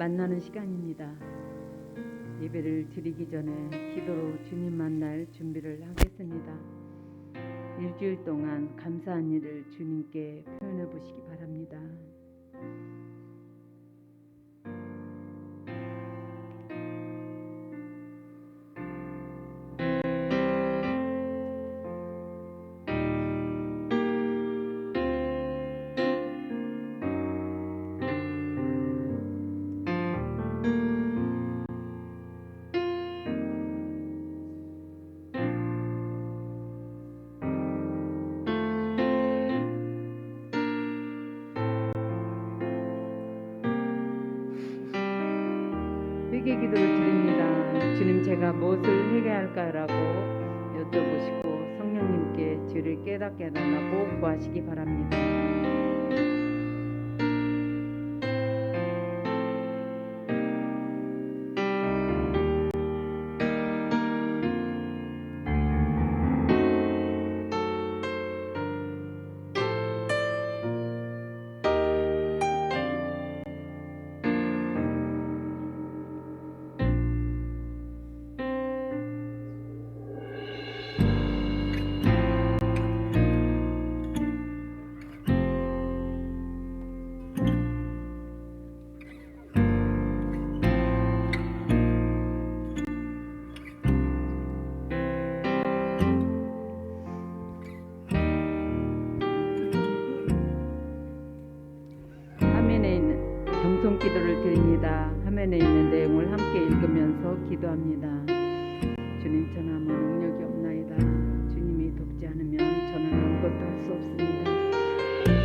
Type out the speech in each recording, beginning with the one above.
만나는 시간입니다. 예배를 드리기 전에 기도로 주님 만날 준비를 하겠습니다. 일주일 동안 감사한 일을 주님께 표현해 보시기 바랍니다. 회개 기도를 드립니다. 주님, 제가 무엇을 회개해야 할까라고 여쭤보시고 성령님께 죄를 깨닫게 해달라고 구하시기 바랍니다. 경송 기도를 드립니다. 화면에 있는 내용을 함께 읽으면서 기도합니다. 주님, 저는 아무 능력이 없나이다. 주님이 돕지 않으면 저는 아무것도 할 수 없습니다.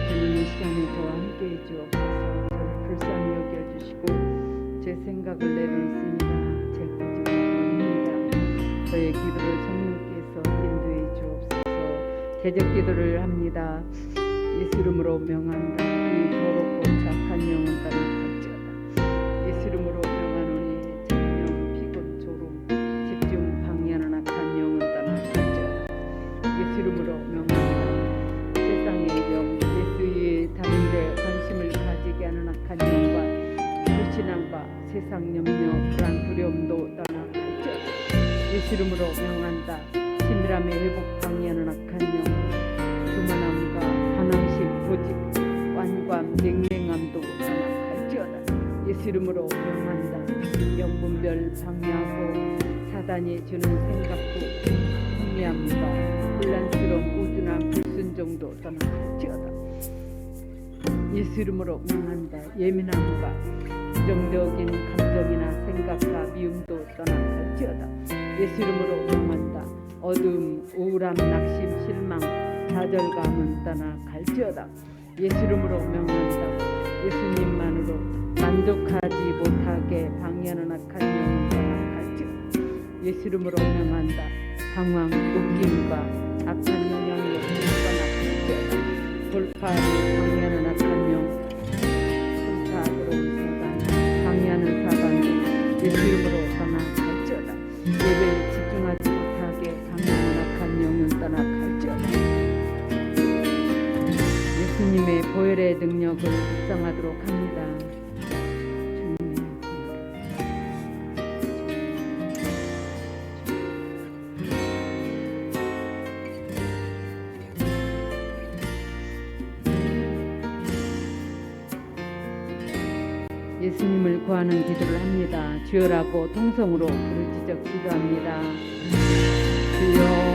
주님, 이 시간에 저와 함께 해주옵소서. 저를 불쌍히 여겨주시고 제 생각을 내려놓습니다. 제 고집을 버립니다. 저의 기도를 성령께서 인도해 주옵소서. 제적 기도를 합니다. 예수 이름으로 명한다. 이 더럽고 착한 영은 떠나갈지어다. 예수 이름으로 명하노니 잔명, 피곤, 졸음, 집중, 방해하는 악한 영은 떠나갈지어다. 예수 이름으로 명한다. 세상의 영, 예수 위에 다른 데 관심을 가지게 하는 악한 영과 불신앙과 세상 염려, 불안, 두려움도 떠나갈지어다. 예수 이름으로 명한다. 치밀함의 회복, 방해하는 악한 영, 교만함과 반항심, 고집, 완감, 냉랭함도 떠나갈지어다. 예수 이름으로 명한다. 영분별 방해하고 사단이 주는 생각도 흥미함과 혼란스러운 우둔함, 불순종도 떠나갈지어다. 예수 이름으로 명한다. 예민함과 부정적인 감정이나 생각과 미움도 떠나갈지어다. 예수 이름으로 명한다. 어두움, 우울함, 낙심, 실망, 좌절감은 떠나갈지어다. 예수 이름으로 명한다. 예수님만으로 만족하지 못하게 방해하는 악한 영은 떠나갈지어다. 예수 이름으로 명한다. 방황, 웃김과 악한 영향이 떠나갈지어다. 돌파를 방해하는 악한 영, 돌파하도록 사단, 방해하는 사단을 예수 이름으로 떠나갈지어다. 예배에 집중하지 못하게 방해하는 악한 영은 떠나갈지어다. 예수님의 보혈의 능력을 묵상하도록 합니다. 예수님을 구하는 기도를 합니다. 주여라고 통성으로 부르짖어 기도합니다. 주여,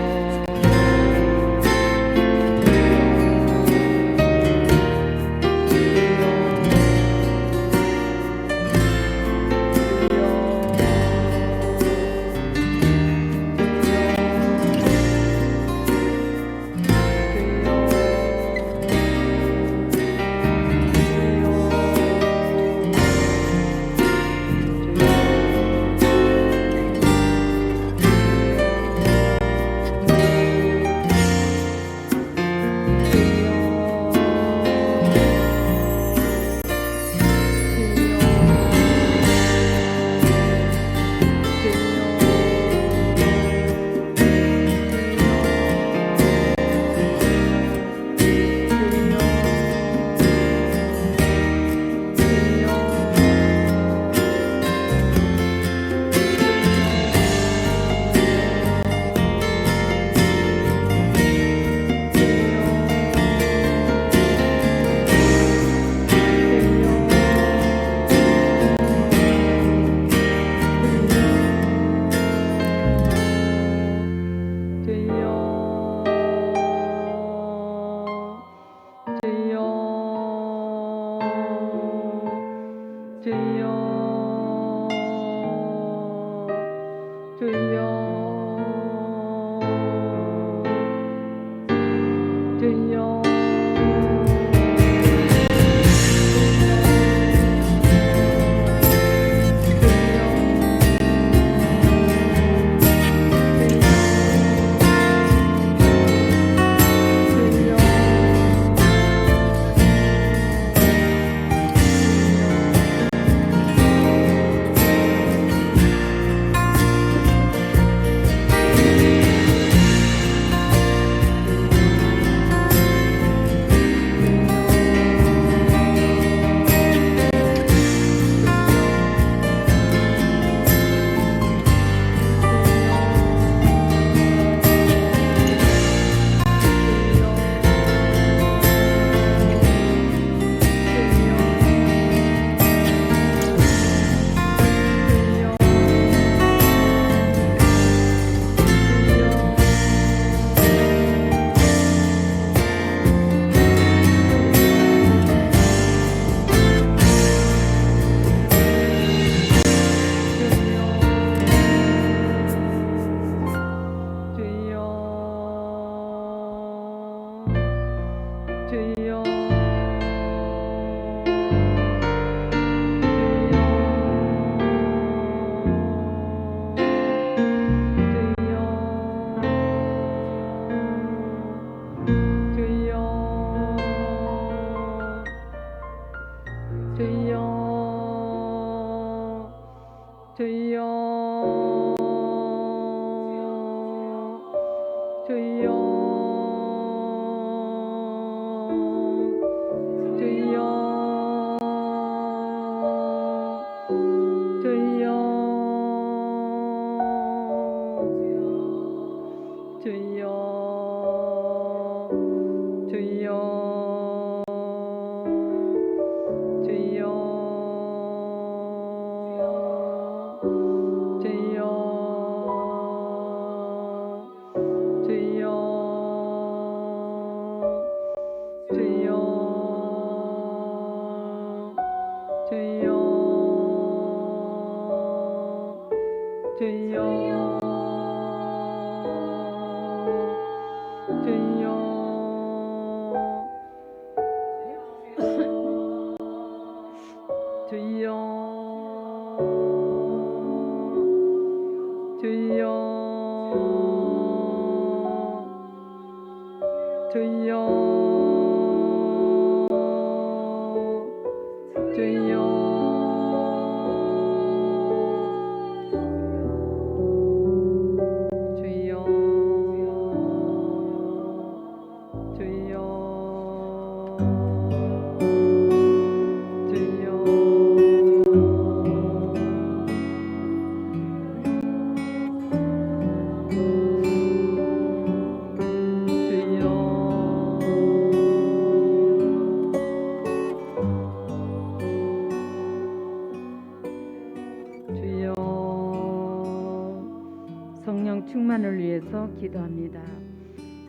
위해서 기도합니다.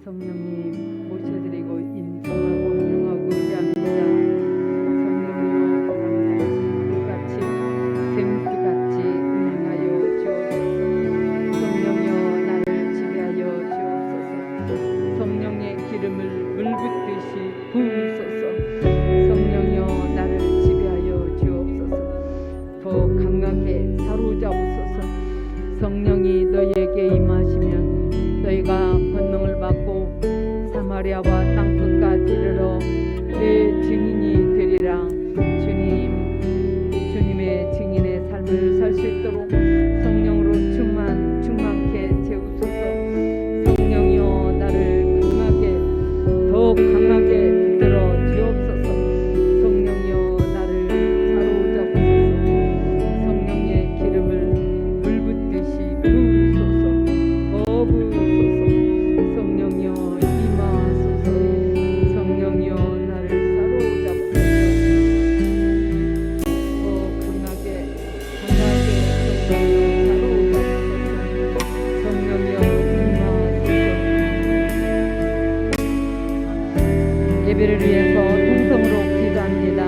성령님 모셔드리고 인정하고 환영하고 의지합니다. 성령이여 바람같이 샘수같이 운행하여 주옵소서. 성령이여 나를 지배하여 주옵소서. 성령의 기름을 물붓듯이 부으소서. 성령이여 나를 지배하여 주옵소서. 더 강하게 사로잡으소서. 성령이 너희에게 임하시면 너희가 권능을 받고 사마리아와 땅끝까지 이르러 내 증인이 되리라. 주님의 증인의 삶을 살 수 있도록 성령으로 충만케 채우소서. 성령이여 나를 더욱 강하게 붙들어 주옵소서. 성령이여 나를 사로잡으소서. 성령의 기름을 물붓듯이 부으소서. 더 부으소서. 성령이여 임하소서. 성령이여 나를 사로잡으소서. 더 강하게 성령이여 사로잡으소서. 성령이여 임하소서. 예배를 위해서 통성으로 기도합니다.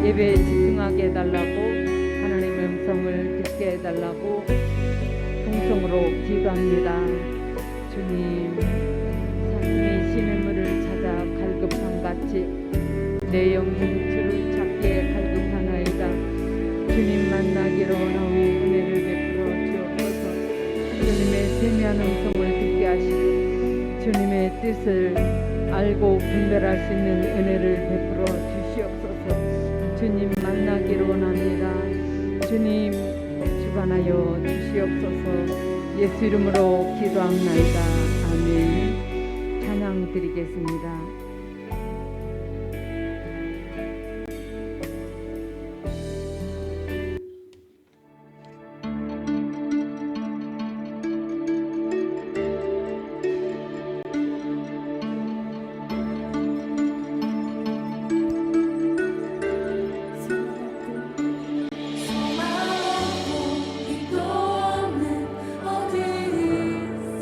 예배에 집중하게 해달라고, 하나님의 음성을 듣게 해달라고 통성으로 기도합니다. 주님, 산중의 시냇물을 찾아 갈급함같이 내 영이 주를 찾기에 갈급하나이다. 주님 만나기로 나오니 은혜를 베풀어 주옵소서. 주님의 세미한 음성을 듣게 하시고 주님의 뜻을 알고 분별할 수 있는 은혜를 베풀어 주시옵소서. 주님 만나기를 원합니다. 주님 주관하여 주시옵소서. 예수 이름으로 기도합나이다. 아멘. 찬양 드리겠습니다.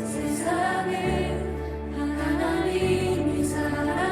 세상에 하나님이 살아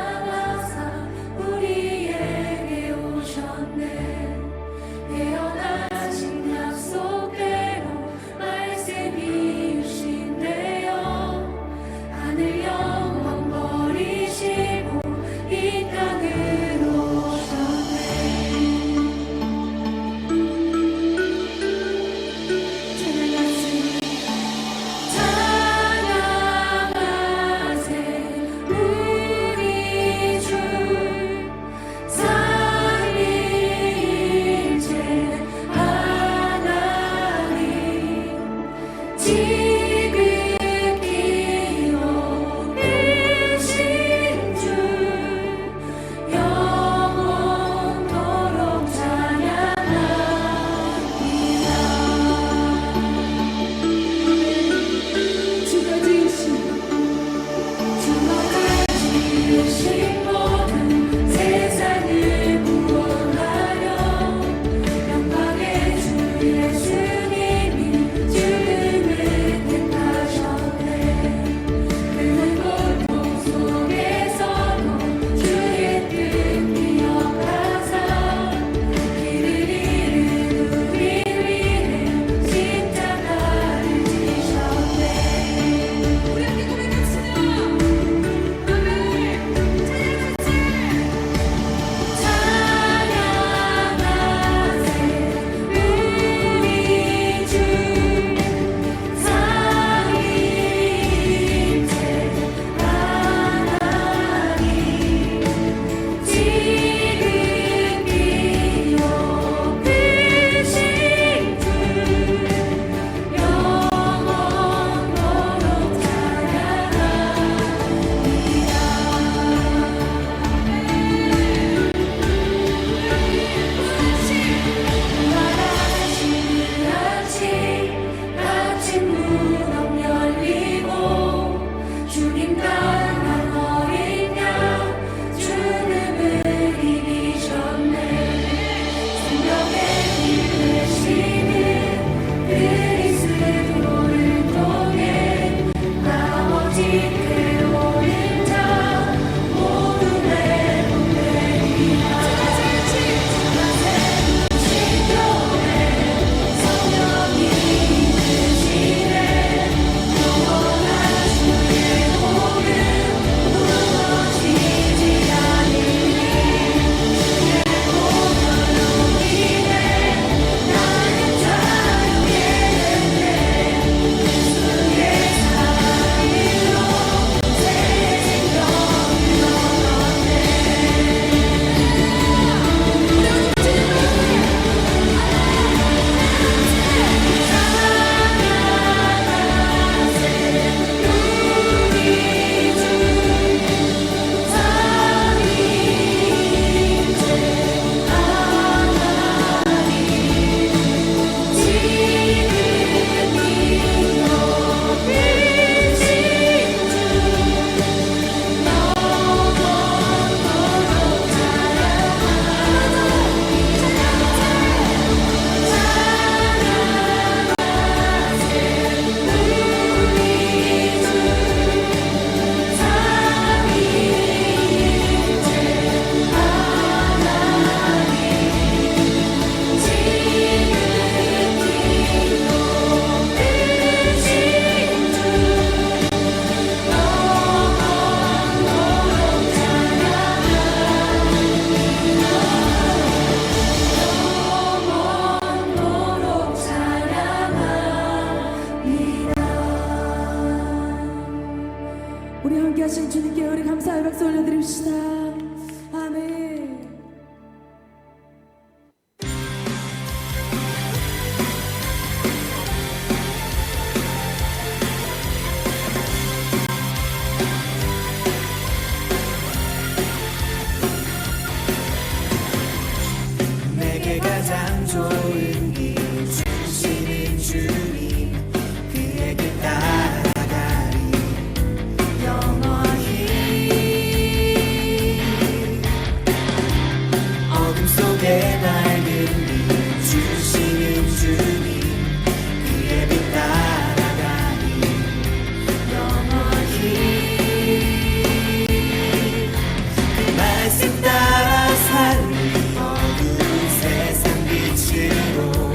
좋은 길 주시는 주님 그의 길 따라가리 영원히 어둠 속에 밝은 빛 주시는 주님 그의 빛 따라가리 영원히 그 말씀 따라 살리 어두운 세상 빛으로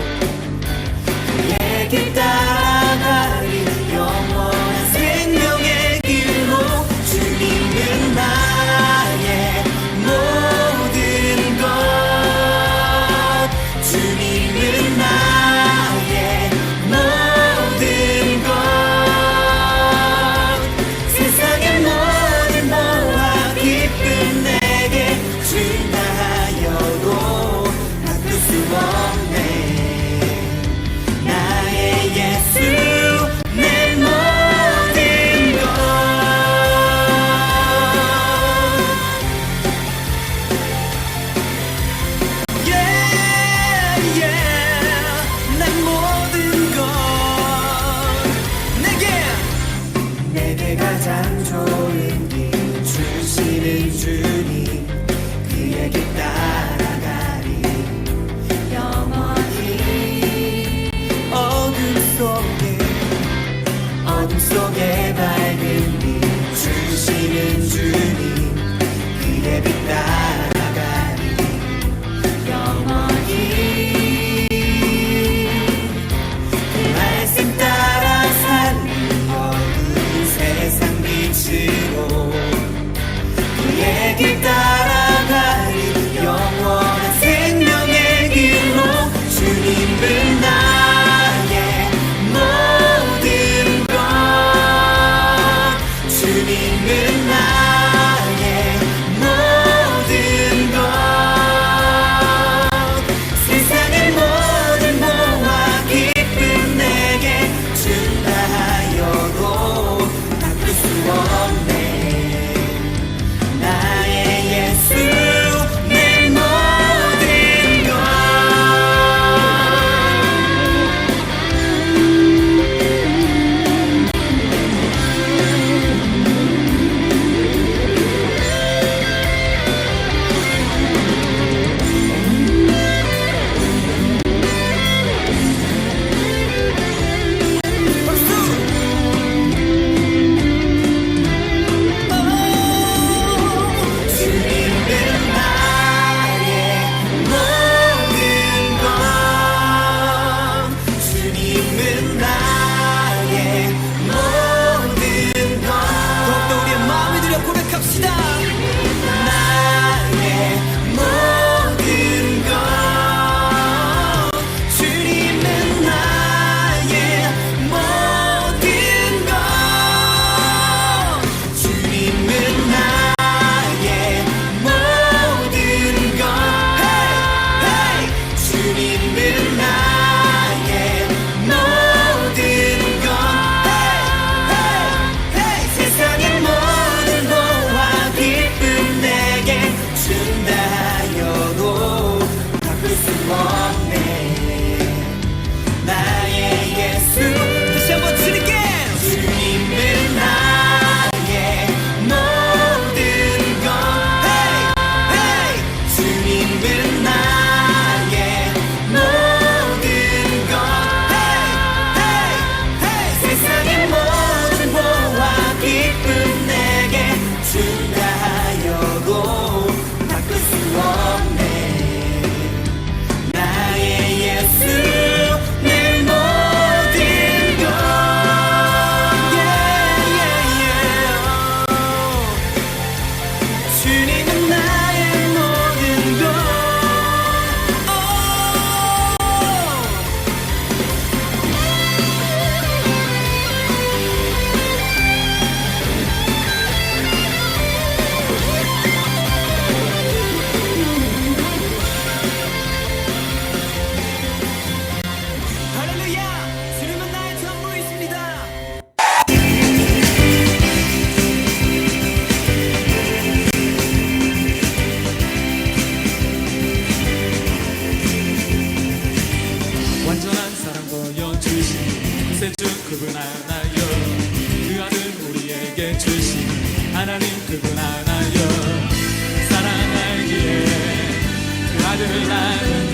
아들 나는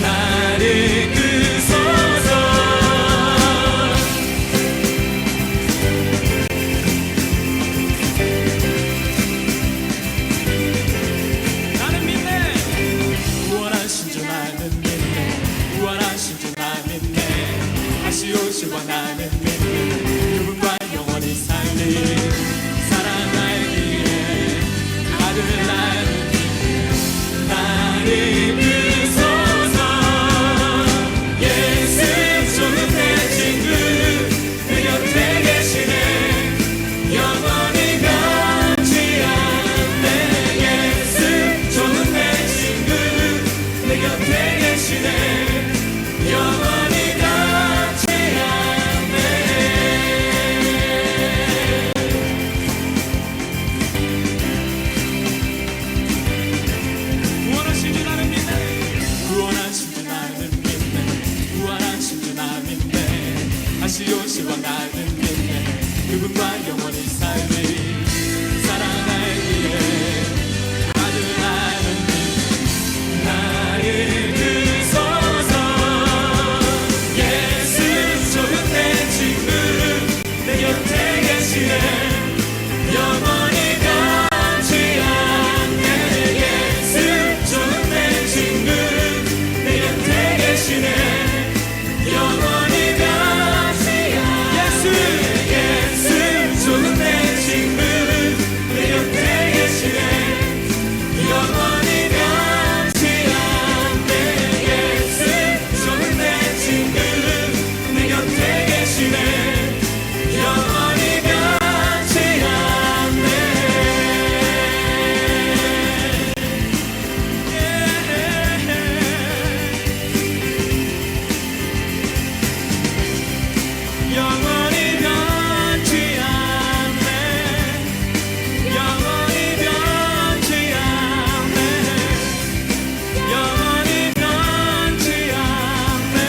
나를 이끄소서. 나는 믿네. 구원하신 주 나는 믿네. 구원하신 주 나는 믿네. 다시 오실 와 나는 믿네. 그분과 영원히 살리 사랑하기에 아들 나는 나를 이끄소서. 예수 좋은 내 친구 내 곁에 계시네. 영원히 변치 않네. 예수 좋은 내 친구 내 곁에 계시네. 영원히 변치 않네. 구원하신 주 나는 믿네. 구원하신 주 나는 믿네. 구원하신 주 나는 믿네. 다시 오실 와 나는 믿네. 그분과 영원히 살리 사랑하기에 아들 나는 믿네. 나를 이끄소서. 예수 좋은 내 친구 내 곁에 계시네. 영원히 변치 않네. 예수 좋은 내 친구 내 곁에 계시네. 영원히 변치 않네. 예수 좋은 내 친구 내 곁에 계시네. 영원히 변치 않네. 예수 좋은 내 친구 내 곁에 계시네. 영원히 변치 않네. 영원히 변치 않네. 영원히 변치 않네. 영원히 변치 않네.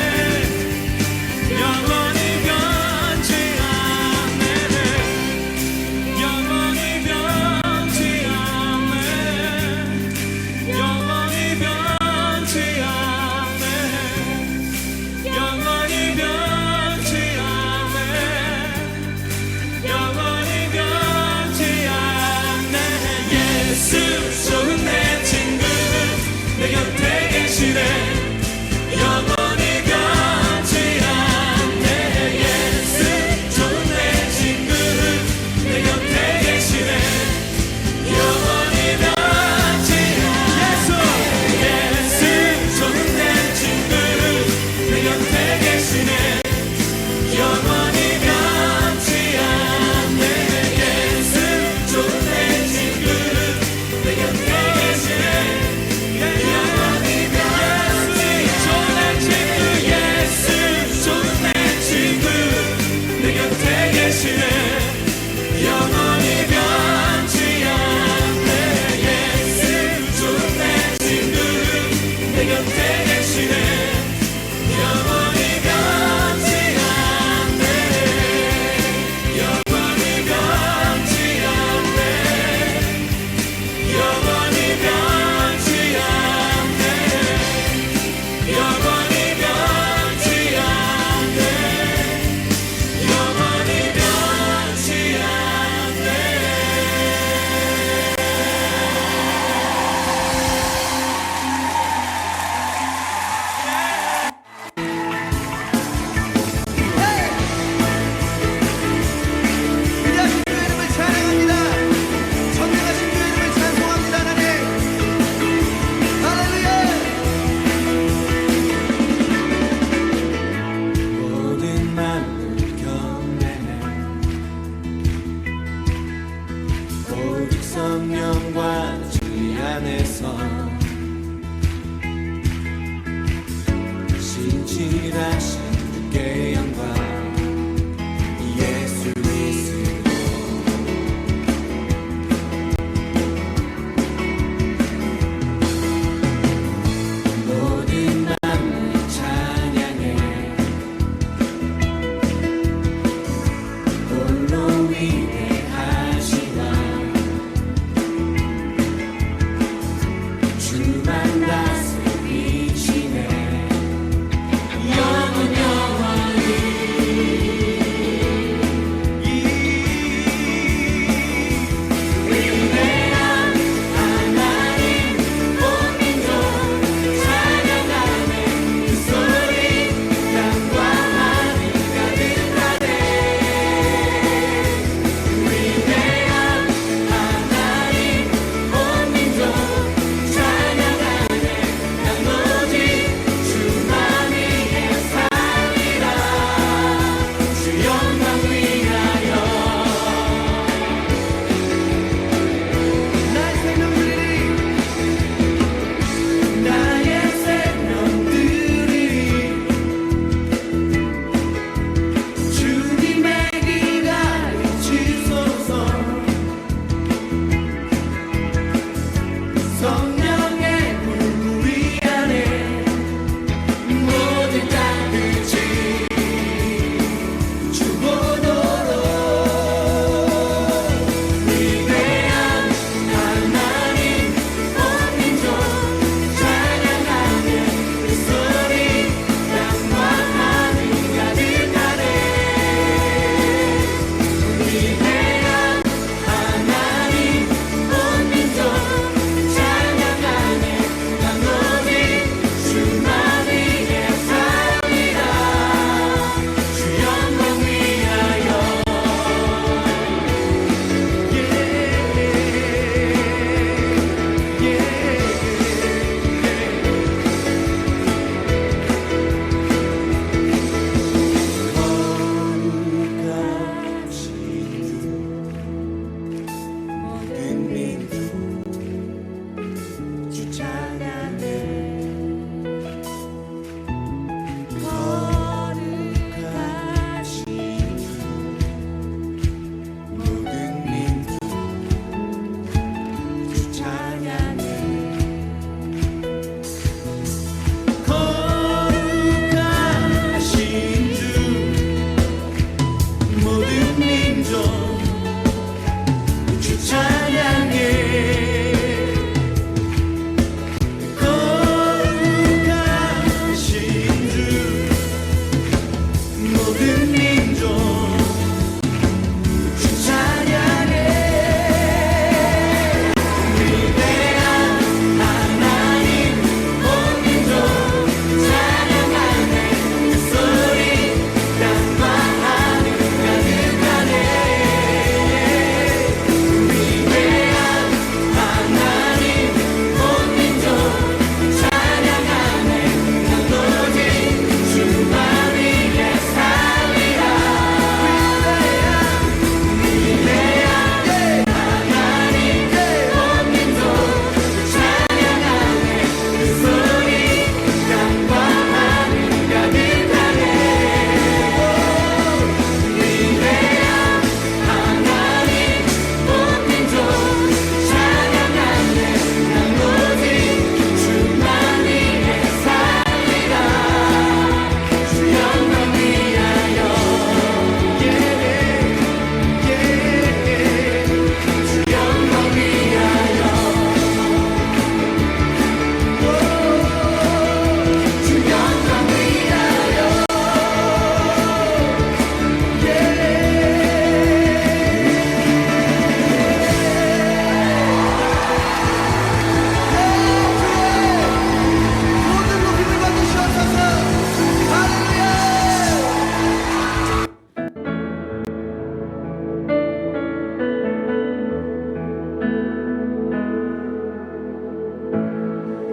영원히 변치 않네. 영원히 변치 않네. 영원히 변치 않네. 영원히 변치 않네. 영원히 변치 않네. 예수 좋은 내 친구 내 곁에 계시네. 영원히 변치 않네. 예수 좋은 내 친구 내 곁에 계시네. 영원히 변치 않네. 예수 좋은 내 친구 내 곁에 계시네. 영원히 변치 않네. 예수 좋은 내 친구 내 곁에 계시네. 영원히 변치 않네. 예수 좋은 내 친구 내 곁에 계시네. 영원히 변치 않네. 예수 좋은 내 친구 내 곁에 계시네. 영원히 변치 않네. 영원히 변치 않네. 영원히 변치 않네. 영원히 변치 않네. 영원히 변치 않네. 위대하신 주 이름을 찬양합니다. 선명하신 주 이름을 찬송합니다. 하나님 할렐루야. 모든 마음을 견내네. 오직 성령과 주의 안에서 신실하신 주께 영광. 예수 그리스도 모든 마음을 찬양해. 홀로 위대하시다. 주만 나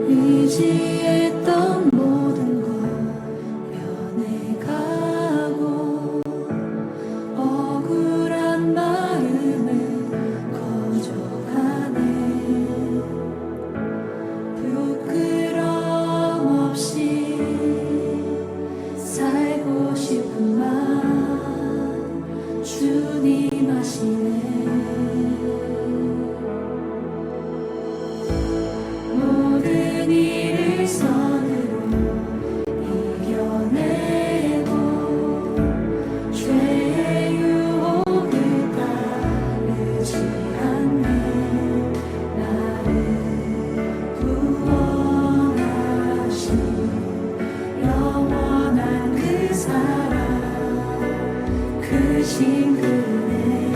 의지했던 모든 것 변해가고 억울한 마음은 거져가네. 부끄럼 없이 살고 싶은 마음 주님 아시네. 모든 일을 선으로 이겨내고 죄의 유혹을 따르지 않네. 나를 구원하신 영원한 그 사랑 크신 그네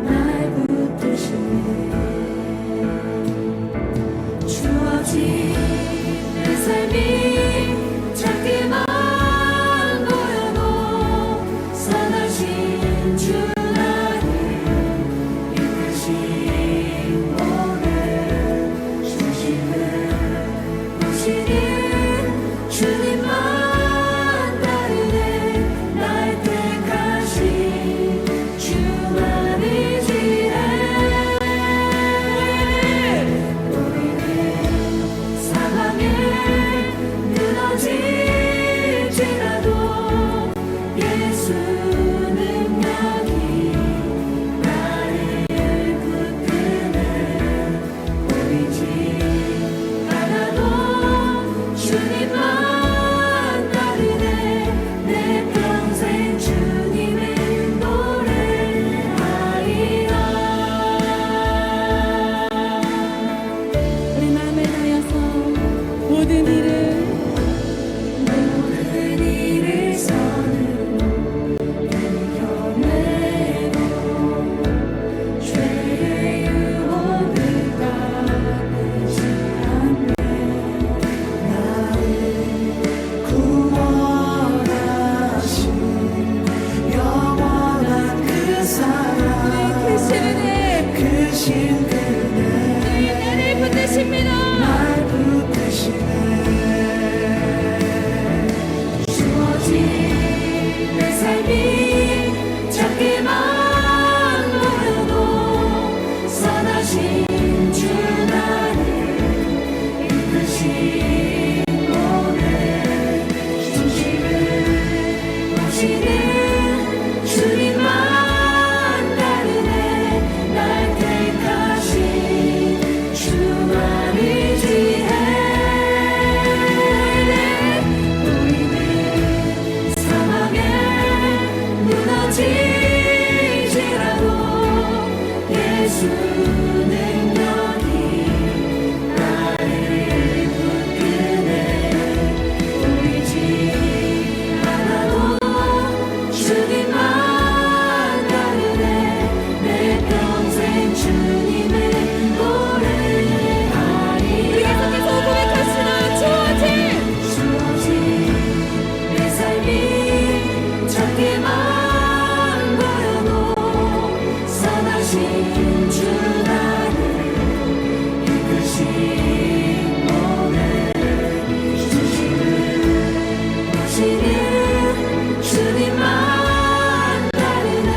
날 붙드시네. 주어진 내 삶이 작게만 보여도 선하신 주 나를 이끄신 오늘 중심을 보시는 주님만 따르네. 날 택하신 주만 의지해. 우리는 상황에 무너질지라도 예수 능력이 나를 붙드네. 보이지 않아도 주님만 따르네. 내 평생 주님을 노래하리라. 우리 마음을 다해서 모든 일을 선으로 이겨내고 죄의 유혹을 따르지 않네. 나를 구원하신 영원한 그 사랑 크신 그네 나를 붙드십니다. 날 붙드시네. 주어진 내 삶이 작게만 보여도 선하신 주 나를 이끄신 오늘 중심을 보시는 주님만 따르네. 날 택하신 주만 의지해. 우리는 상황에 무너질지라도 예수 능력이 나를 붙드네. 보이지 않아도 주님만 따르네. 내 평생 주님을 노래하리. 우리 계속해서 고백합시다. 주어진 내 삶이 작게만 보여도 선하신 주 나를 이끄신 오늘 중심을 보시는 주님만 따르네.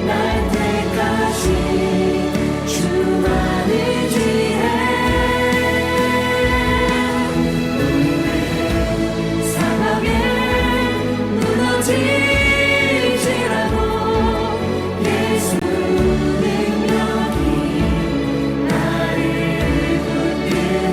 날 택하신 주만 의지해. 우리는 상황에 무너질지라도 예수 능력이 나를 붙드네.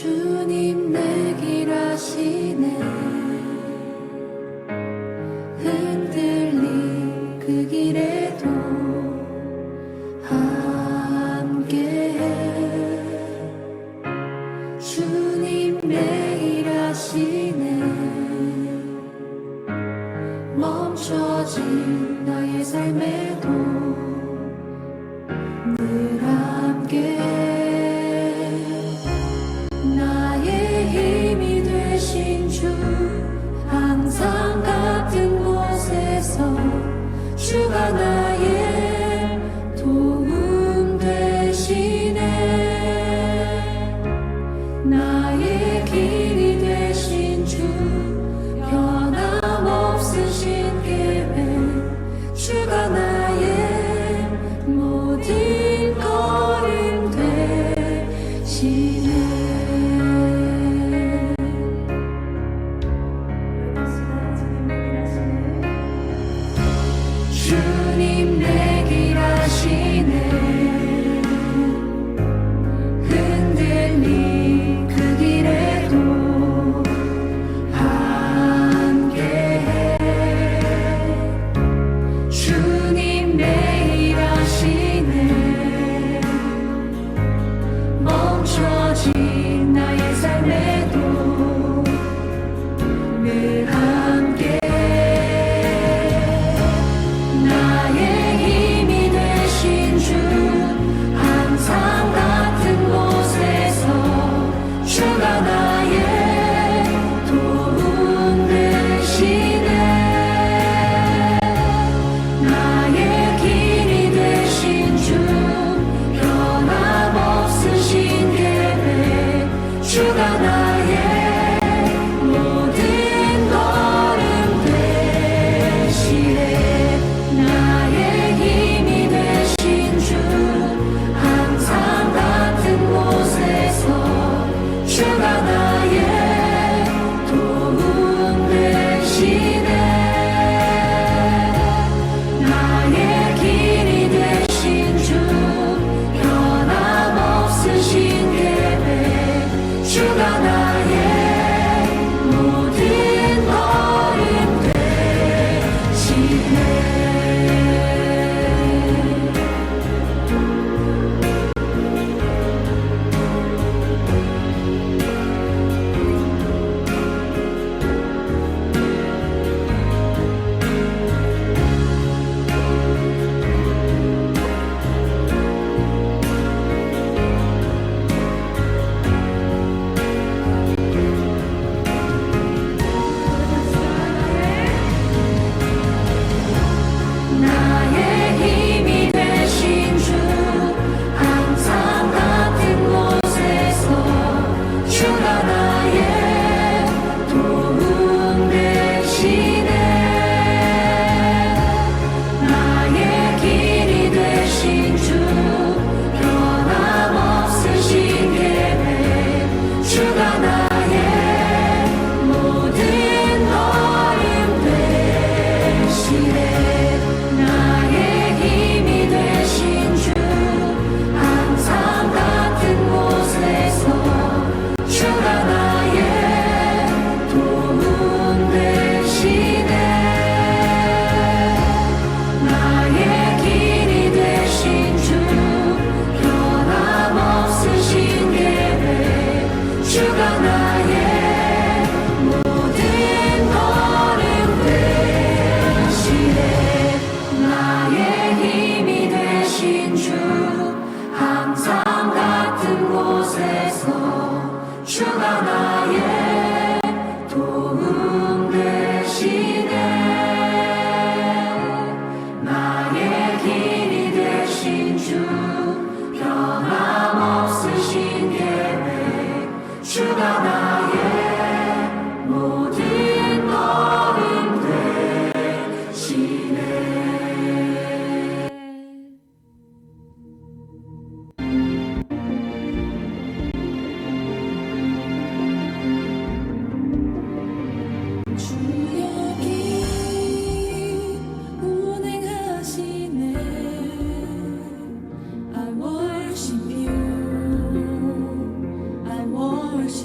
주님 내 길 아시네 흔들린 그 길에도 함께해 주님 내 길 아시네 멈춰진 나의 삶에도 늘 함께해 나의 힘이 되신 주 항상 같은 곳에서 주가 나의 도움 되시네 나의 길이 되신 주 변함없으신 계획 주가 나의 모든 걸음 되시네 주님 내 길 아시네 흔들린 그 길에도 함께해 주님 내 길 아시네 멈춰진 나의 삶에도 늘 함께 나의 힘이 되신 주 항상 같은 곳에서 주가 나의 도움 되시네 나의 길이 되신 주 변함없으신 계획 주가 나의 모든 걸음 되시네 나의 힘이 되신 주 항상 같은 곳에서 주가 나의 도움 되시네 나의 길이 되신 주 변함없으신 계획 주가 나의 모든 걸음 되시네 나의 힘이 되신 주 항상 같은 곳에서 주가 나의 도움 되시네 나의 길이 되신 주 변함없으신 계획 주가 나의 모든 걸음 되시네 나의 힘이 되신 주 항상 같은 곳에서 주가 나의 도움 되시네 나의 길이 되신 주 변함없으신 계획 주가 나의 모든 걸음 되시네 나의 힘이 되신 주 항상 같은 곳에서 주가 나의 도움 되시네 나의 길이 되신 주 변함없으신 계획 주가 나의 모든 걸음 되시네 worship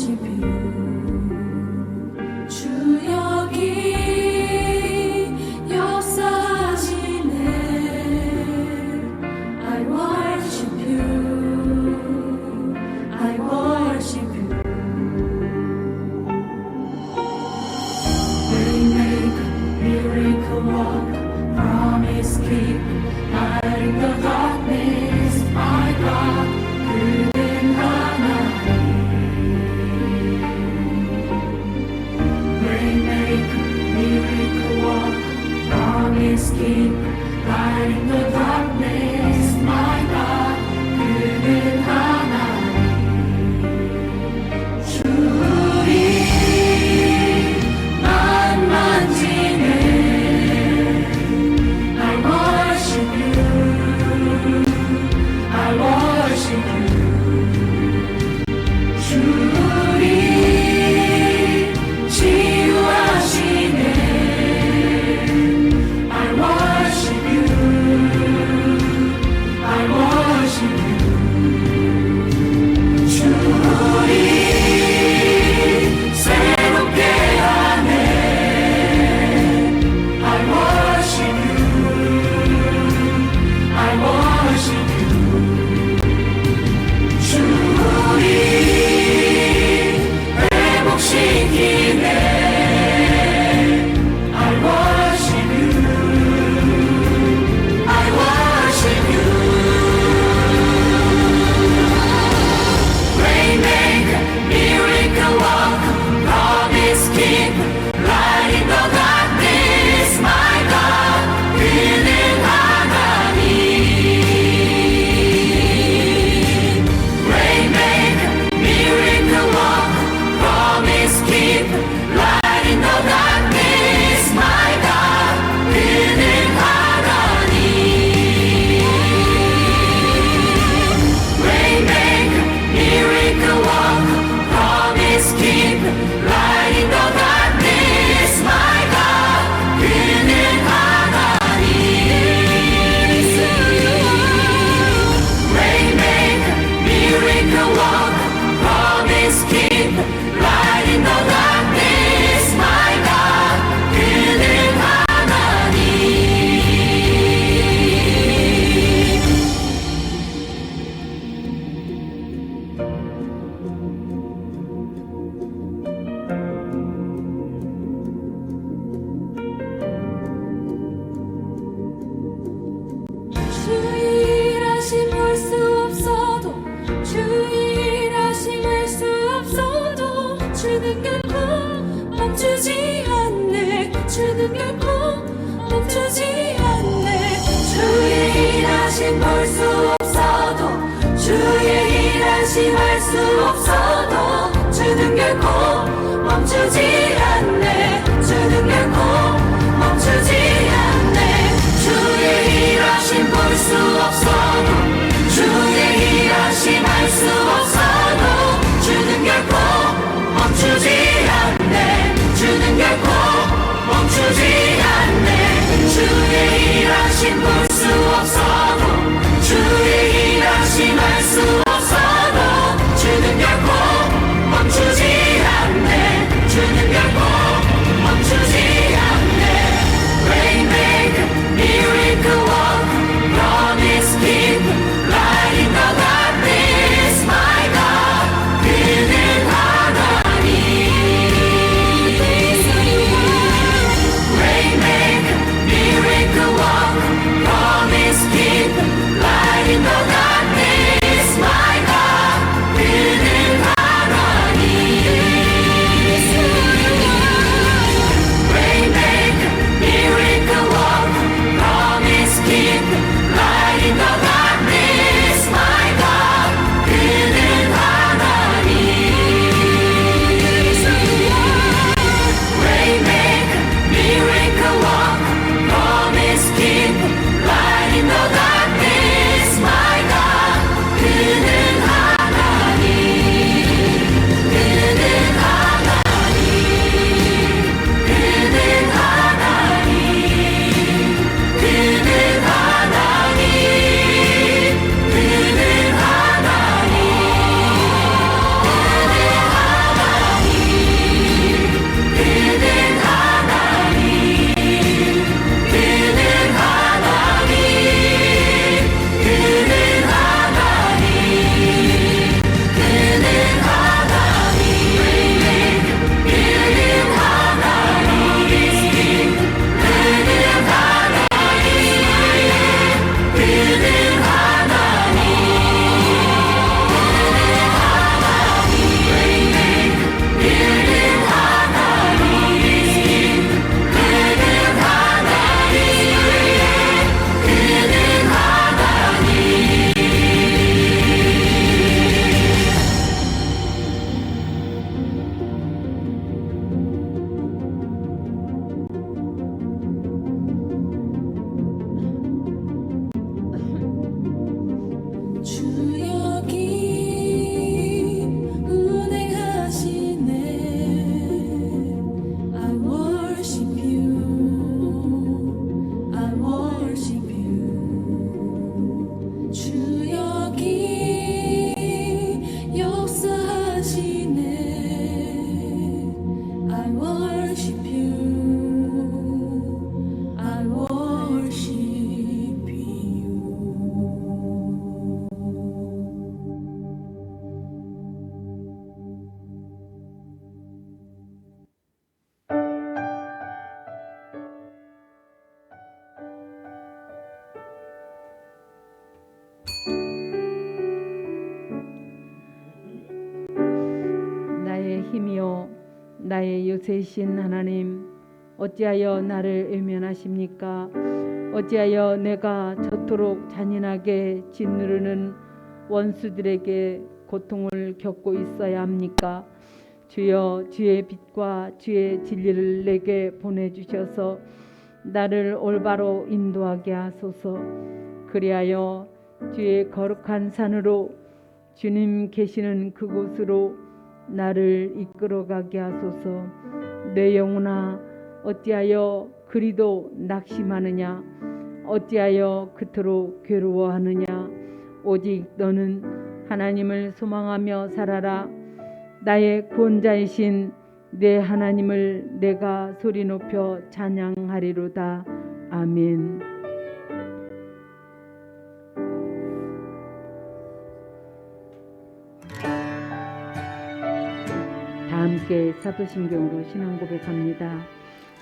worship you. 주 여기 역사하시네. I worship you. I worship you. Waymaker, miracle worker, promise keeper, light in the darkness, my God, 그는 하나님. Waymaker, miracle worker, promise keeper, light in the darkness, my God, 그는 하나님. 주리 만만지네. I worship you. I worship you. 주리 치유하시네. I worship you. I worship you. 주리 새롭게 하네. I worship you. I worship you. 주리 회복시키네. I worship you. I worship you. Waymaker, miracle worker, promise keeper, light in the darkness, my God, 그는 하나님. Waymaker, miracle worker, promise keeper, light in the darkness, my God, 그는 하나님. Waymaker, miracle worker, promise keeper, light in the darkness, my God, 그는 하나님. Waymaker, miracle worker, promise keeper, light in the darkness, my God, 그는 하나님. 주의 일하심 볼 수 없어도 주의 일하심 할 수 없어도 주는 결코 멈추지 않네. 주는 결코 멈추지 않네. 주의 일하심 볼 수 없어도 주의 일하심 할 수 없어도 주는 결코 멈추지 않네. 주는 결코 멈추지 않네. 주의 일하심 볼 수 없어도 주의 일하심 할 수 없어도 주는 결코 멈추지 않네. 주는 결코 멈추지 않네. 주의 일하심 볼 수 없어도 주의 일하심 할 수 없어도 주는 결코 힘이요 나의 요새이신 하나님, 어찌하여 나를 외면하십니까? 어찌하여 내가 저토록 잔인하게 짓누르는 원수들에게 고통을 겪고 있어야 합니까? 주여, 주의 빛과 주의 진리를 내게 보내주셔서 나를 올바로 인도하게 하소서. 그리하여 주의 거룩한 산으로, 주님 계시는 그곳으로 나를 이끌어가게 하소서. 내 영혼아, 어찌하여 그리도 낙심하느냐? 어찌하여 그토록 괴로워하느냐? 오직 너는 하나님을 소망하며 살아라. 나의 구원자이신 내 하나님을 내가 소리 높여 찬양하리로다. 아멘. 다 함께 사도신경으로 신앙 고백합니다.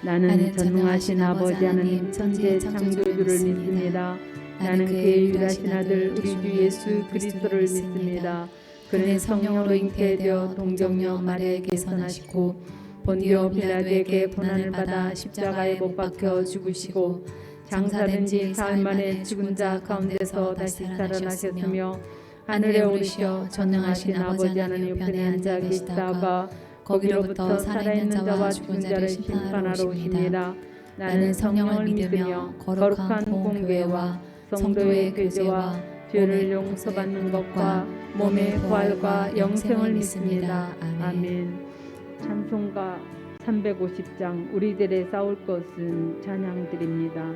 나는 전능하신 아버지 하나님 천재 창조주를 믿습니다. 나는 그의 유일하신 아들 우리 주 예수 그리스도를 믿습니다. 그는 성령으로 잉태되어 동정녀 마리아에게서 나시고 본디오 빌라도에게 고난을 받아 십자가에 못 박혀 죽으시고 장사된 지 사흘 만에 죽은 자 가운데서 다시 살아나셨으며 하늘에 오르셔 전능하신 아버지 하나님 우편에 앉아 계시다가 거기로부터 살아있는 자와 죽은 자를 심판하러 오십니다. 나는 성령을 믿으며 거룩한 공교회와 성도의 교제와 죄를 용서받는 것과 몸의 부활과 영생을 믿습니다. 아멘. 찬송가 350장 우리들의 싸울 것은 찬양드립니다.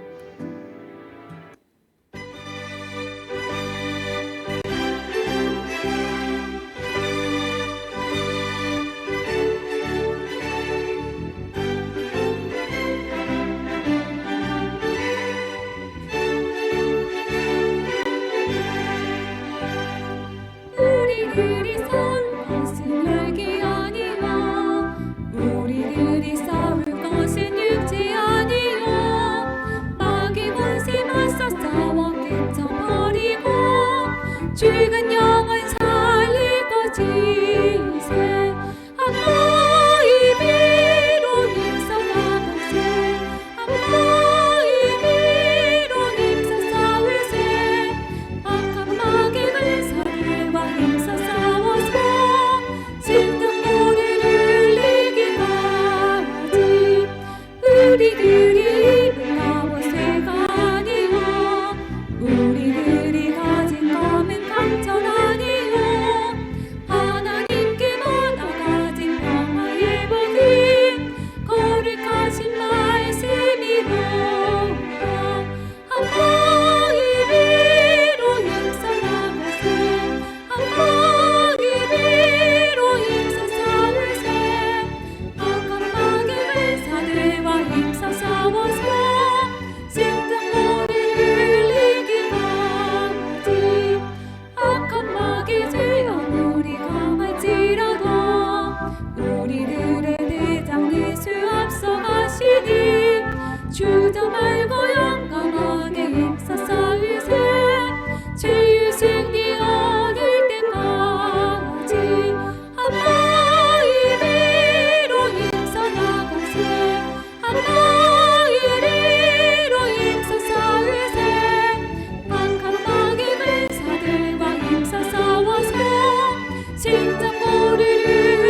우리들이 싸울 것은 혈기 아니요 우리들이 싸울 것은 육체 아니요 마귀 권세 맞서 싸워 깨쳐버리고 죽은 영혼 살릴 것이세 아빠 이미로 힘써 나가세 아빠 이미로 힘써 싸울세 악한 마귀 권세와 힘써 싸워서 진등고리를 이기까지 우리들이 나와 새가 아니요 우리들이 가진 검은 강철 아니요 하나님께만 가진 평화의 복이 거룩하신 말씀이로다 아빠 이미로 힘써 나가세 아빠 이미로 힘써 싸울세 악한 마귀 권사들과 힘써 싸워서 진등고리를 이기까지 악한 마귀 죄악 우리 강할지라도 우리들의 대장 예수 앞서가시니 주저 말고 용감하게 힘써 싸울세 죄의 승리 얻을 때까지 아빠 이미로 힘써 나가세 아빠 이미로 힘써 싸울세 악한 마귀 권사들과 힘써 싸워서 진정고리를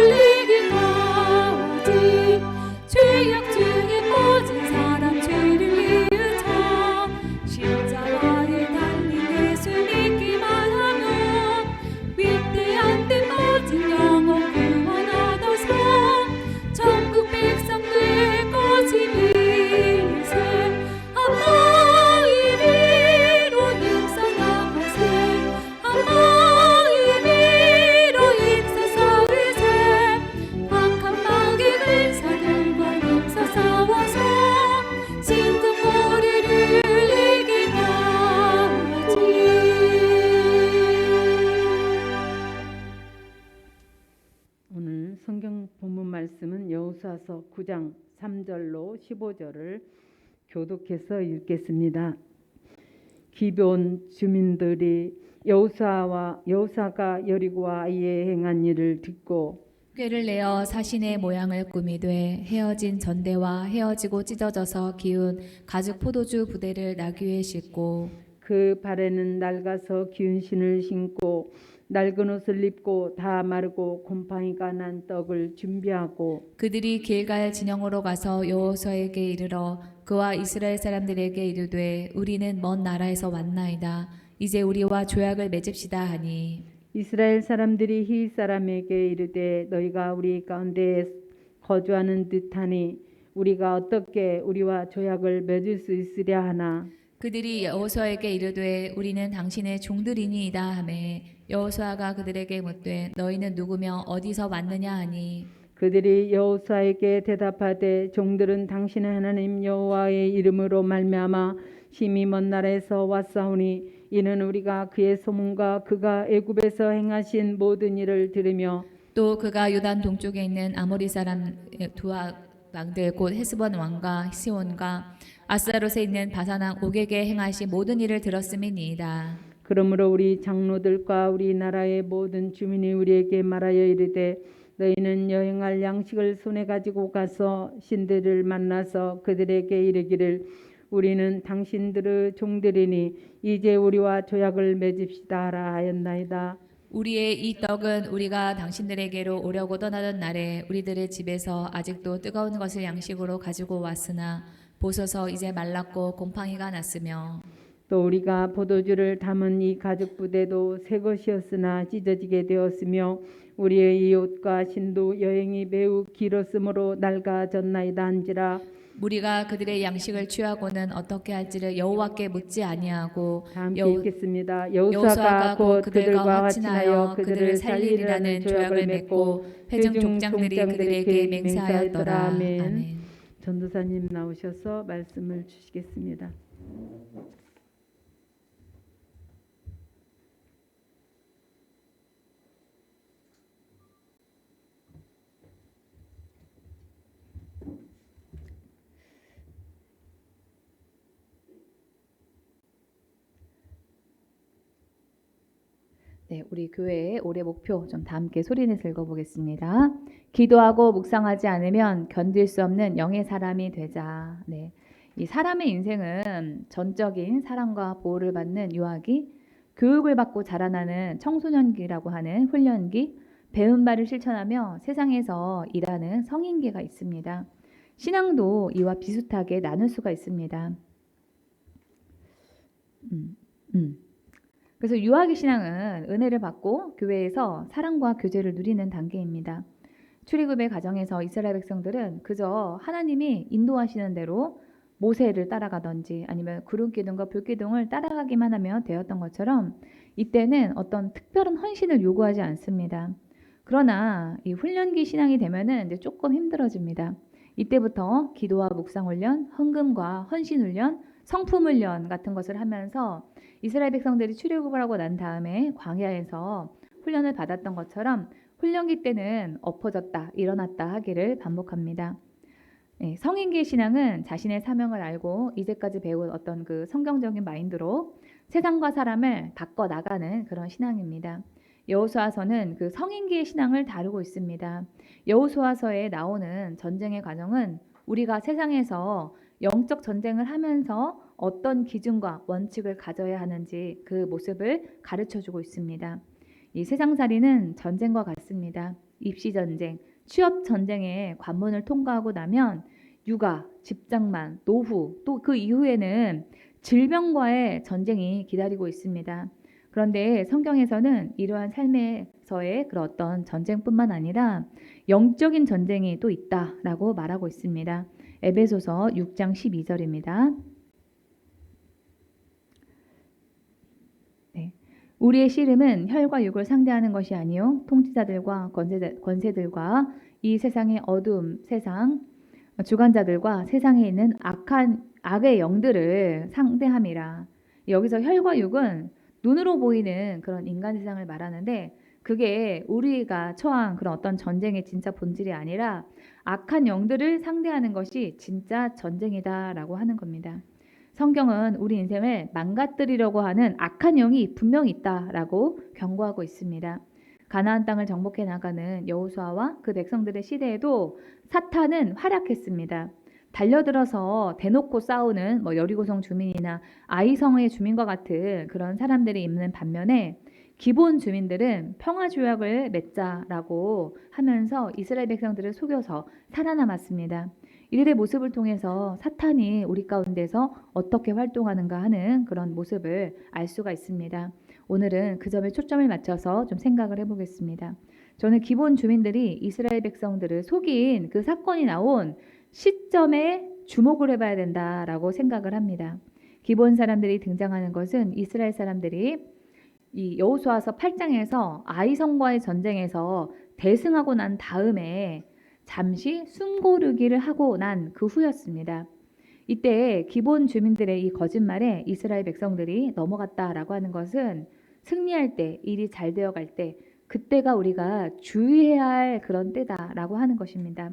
이기까지 죄악 중에 빠진 사람 죄를 이으쳐 십자가에 달린 예수 믿기만 하면 위대한 데 빠진 영혼 구원 얻어서 천국 백성 될 것이니세 아빠 이미로 힘써 나가세 아빠 이미로 힘써 싸울세 악한 마귀 권사들과 힘써 싸워서 진등고리를 이기까지 오늘 성경 본문 말씀은 여호수아서 9장 3절로 15절을 교독해서 읽겠습니다. 기브온 주민들이 여호수아가 여리고와 아이에 행한 일을 듣고 꾀를 내어 사신의 모양을 꾸미되 헤어진 전대와 헤어지고 찢어져서 기운 가죽 포도주 부대를 나귀에 싣고 그 발에는 낡아서 기운 신을 신고 낡은 옷을 입고 다 마르고 곰팡이가 난 떡을 준비하고 그들이 길갈 진영으로 가서 여호수아에게 이르러 그와 이스라엘 사람들에게 이르되 우리는 먼 나라에서 왔나이다. 이제 우리와 조약을 맺읍시다 하니 이스라엘 사람들이 히 사람에게 이르되 너희가 우리 가운데 거주하는 듯하니 우리가 어떻게 우리와 조약을 맺을 수 있으랴 하나. 그들이 여호수아에게 이르되 우리는 당신의 종들이니이다 하매 여호수아가 그들에게 묻되 너희는 누구며 어디서 왔느냐 하니 그들이 여호수아에게 대답하되 종들은 당신의 하나님 여호와의 이름으로 말미암아 심히 먼 나라에서 왔사오니 이는 우리가 그의 소문과 그가 애굽에서 행하신 모든 일을 들으며 또 그가 요단 동쪽에 있는 아모리 사람 두 왕들 곧 헤스본 왕과 시온과 아스타롯에 있는 바산 왕 옥에게 행하신 모든 일을 들었음이니이다. 그러므로 우리 장로들과 우리나라의 모든 주민이 우리에게 말하여 이르되 너희는 여행할 양식을 손에 가지고 가서 신들을 만나서 그들에게 이르기를 우리는 당신들의 종들이니 이제 우리와 조약을 맺읍시다 하라 하였나이다. 우리의 이 떡은 우리가 당신들에게로 오려고 떠나던 날에 우리들의 집에서 아직도 뜨거운 것을 양식으로 가지고 왔으나 보소서 이제 말랐고 곰팡이가 났으며 또 우리가 포도주를 담은 이 가죽 부대도 새 것이었으나 찢어지게 되었으며 우리의 이 옷과 신도 여행이 매우 길었으므로 낡아졌나이다 한지라. 우리가 그들의 양식을 취하고는 어떻게 할지를 여호와께 묻지 아니하고 다 함께 여호- 읽겠습니다. 여호수아가 여호수아가 곧 곧 그들과 화친하여 그들을 살리리라는 조약을 맺고 회중 족장들이 그들에게 맹세하였더라. 아멘. 전도사님 나오셔서 말씀을 주시겠습니다. 네, 우리 교회의 올해 목표 좀 다 함께 소리내서 읽어보겠습니다. 기도하고 묵상하지 않으면 견딜 수 없는 영의 사람이 되자. 네, 이 사람의 인생은 전적인 사랑과 보호를 받는 유아기, 교육을 받고 자라나는 청소년기라고 하는 훈련기, 배운 바를 실천하며 세상에서 일하는 성인기가 있습니다. 신앙도 이와 비슷하게 나눌 수가 있습니다. 그래서 유아기 신앙은 은혜를 받고 교회에서 사랑과 교제를 누리는 단계입니다. 출애굽의 과정에서 이스라엘 백성들은 그저 하나님이 인도하시는 대로 모세를 따라가든지 아니면 구름 기둥과 불 기둥을 따라가기만 하면 되었던 것처럼 이때는 어떤 특별한 헌신을 요구하지 않습니다. 그러나 이 훈련기 신앙이 되면은 이제 조금 힘들어집니다. 이때부터 기도와 묵상 훈련, 헌금과 헌신 훈련, 성품 훈련 같은 것을 하면서 이스라엘 백성들이 출애굽을 하고 난 다음에 광야에서 훈련을 받았던 것처럼 훈련기 때는 엎어졌다 일어났다 하기를 반복합니다. 네, 성인기의 신앙은 자신의 사명을 알고 이제까지 배운 어떤 그 성경적인 마인드로 세상과 사람을 바꿔 나가는 그런 신앙입니다. 여호수아서는 그 성인기의 신앙을 다루고 있습니다. 여호수아서에 나오는 전쟁의 과정은 우리가 세상에서 영적 전쟁을 하면서 어떤 기준과 원칙을 가져야 하는지 그 모습을 가르쳐주고 있습니다. 이 세상살이는 전쟁과 같습니다. 입시전쟁, 취업전쟁의 관문을 통과하고 나면 육아, 집장만, 노후, 또 그 이후에는 질병과의 전쟁이 기다리고 있습니다. 그런데 성경에서는 이러한 삶에서의 그런 어떤 전쟁뿐만 아니라 영적인 전쟁이 또 있다라고 말하고 있습니다. 에베소서 6장 12절입니다. 네. 우리의 씨름은 혈과 육을 상대하는 것이 아니요 통치자들과 권세들과 이 세상의 어두움 세상 주관자들과 세상에 있는 악의 영들을 상대함이라. 여기서 혈과 육은 눈으로 보이는 그런 인간 세상을 말하는데 그게 우리가 처한 그런 어떤 전쟁의 진짜 본질이 아니라 악한 영들을 상대하는 것이 진짜 전쟁이다라고 하는 겁니다. 성경은 우리 인생을 망가뜨리려고 하는 악한 영이 분명히 있다라고 경고하고 있습니다. 가나안 땅을 정복해 나가는 여호수아와 그 백성들의 시대에도 사탄은 활약했습니다. 달려들어서 대놓고 싸우는 여리고성 주민이나 아이성의 주민과 같은 그런 사람들이 있는 반면에 기본 주민들은 평화 조약을 맺자라고 하면서 이스라엘 백성들을 속여서 살아남았습니다. 이들의 모습을 통해서 사탄이 우리 가운데서 어떻게 활동하는가 하는 그런 모습을 알 수가 있습니다. 오늘은 그 점에 초점을 맞춰서 좀 생각을 해보겠습니다. 저는 기본 주민들이 이스라엘 백성들을 속인 그 사건이 나온 시점에 주목을 해봐야 된다라고 생각을 합니다. 기본 사람들이 등장하는 것은 이스라엘 사람들이 이 여호수아서 8장에서 아이성과의 전쟁에서 대승하고 난 다음에 잠시 숨고르기를 하고 난 그 후였습니다. 이때 기본 주민들의 이 거짓말에 이스라엘 백성들이 넘어갔다라고 하는 것은 승리할 때, 일이 잘 되어갈 때, 그때가 우리가 주의해야 할 그런 때다라고 하는 것입니다.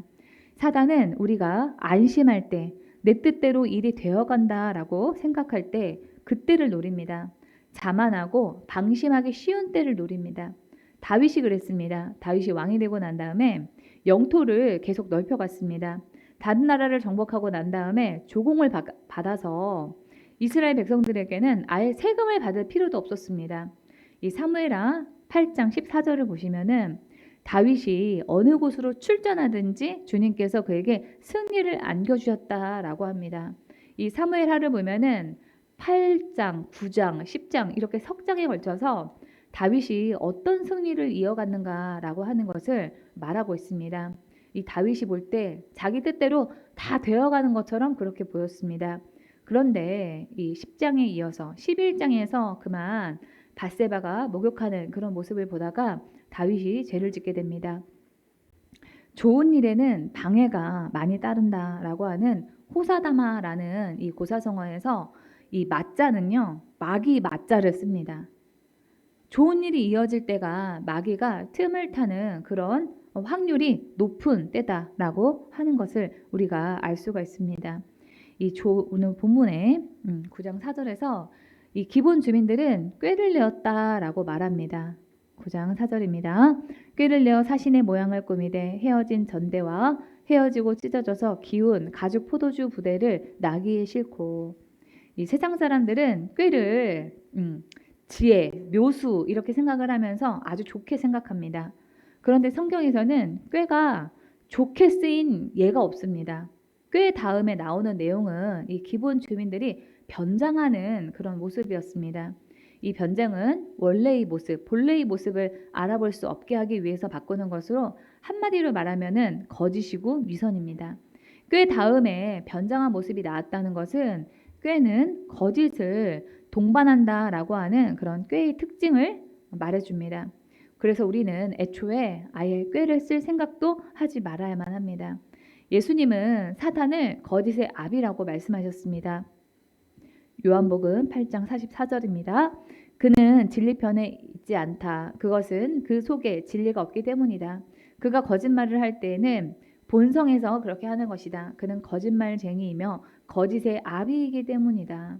사단은 우리가 안심할 때, 내 뜻대로 일이 되어간다라고 생각할 때 그때를 노립니다. 자만하고 방심하기 쉬운 때를 노립니다. 다윗이 그랬습니다. 다윗이 왕이 되고 난 다음에 영토를 계속 넓혀갔습니다. 다른 나라를 정복하고 난 다음에 조공을 받아서 이스라엘 백성들에게는 아예 세금을 받을 필요도 없었습니다. 이 사무엘하 8장 14절을 보시면은 다윗이 어느 곳으로 출전하든지 주님께서 그에게 승리를 안겨주셨다라고 합니다. 이 사무엘하를 보면은 8장, 9장, 10장 이렇게 석장에 걸쳐서 다윗이 어떤 승리를 이어갔는가라고 하는 것을 말하고 있습니다. 이 다윗이 볼 때 자기 뜻대로 다 되어가는 것처럼 그렇게 보였습니다. 그런데 이 10장에 이어서 11장에서 그만 밧세바가 목욕하는 그런 모습을 보다가 다윗이 죄를 짓게 됩니다. 좋은 일에는 방해가 많이 따른다라고 하는 호사다마라는 이 고사성어에서 이 마자는요, 마귀 마자를 씁니다. 좋은 일이 이어질 때가 마귀가 틈을 타는 그런 확률이 높은 때다라고 하는 것을 우리가 알 수가 있습니다. 오늘 본문의 9장 4절에서 이 기본 주민들은 꾀를 내었다라고 말합니다. 9장 4절입니다. 꾀를 내어 사신의 모양을 꾸미되 헤어진 전대와 헤어지고 찢어져서 기운 가죽 포도주 부대를 나귀에 싣고. 이 세상 사람들은 꾀를 지혜, 묘수 이렇게 생각을 하면서 아주 좋게 생각합니다. 그런데 성경에서는 꾀가 좋게 쓰인 예가 없습니다. 꾀 다음에 나오는 내용은 이 기본 주민들이 변장하는 그런 모습이었습니다. 이 변장은 원래의 모습, 본래의 모습을 알아볼 수 없게 하기 위해서 바꾸는 것으로 한마디로 말하면은 거짓이고 위선입니다. 꾀 다음에 변장한 모습이 나왔다는 것은 꾀는 거짓을 동반한다라고 하는 그런 꾀의 특징을 말해줍니다. 그래서 우리는 애초에 아예 꾀를 쓸 생각도 하지 말아야만 합니다. 예수님은 사탄을 거짓의 아비라고 말씀하셨습니다. 요한복음 8장 44절입니다. 그는 진리 편에 있지 않다. 그것은 그 속에 진리가 없기 때문이다. 그가 거짓말을 할 때에는 본성에서 그렇게 하는 것이다. 그는 거짓말쟁이이며 거짓의 아비이기 때문이다.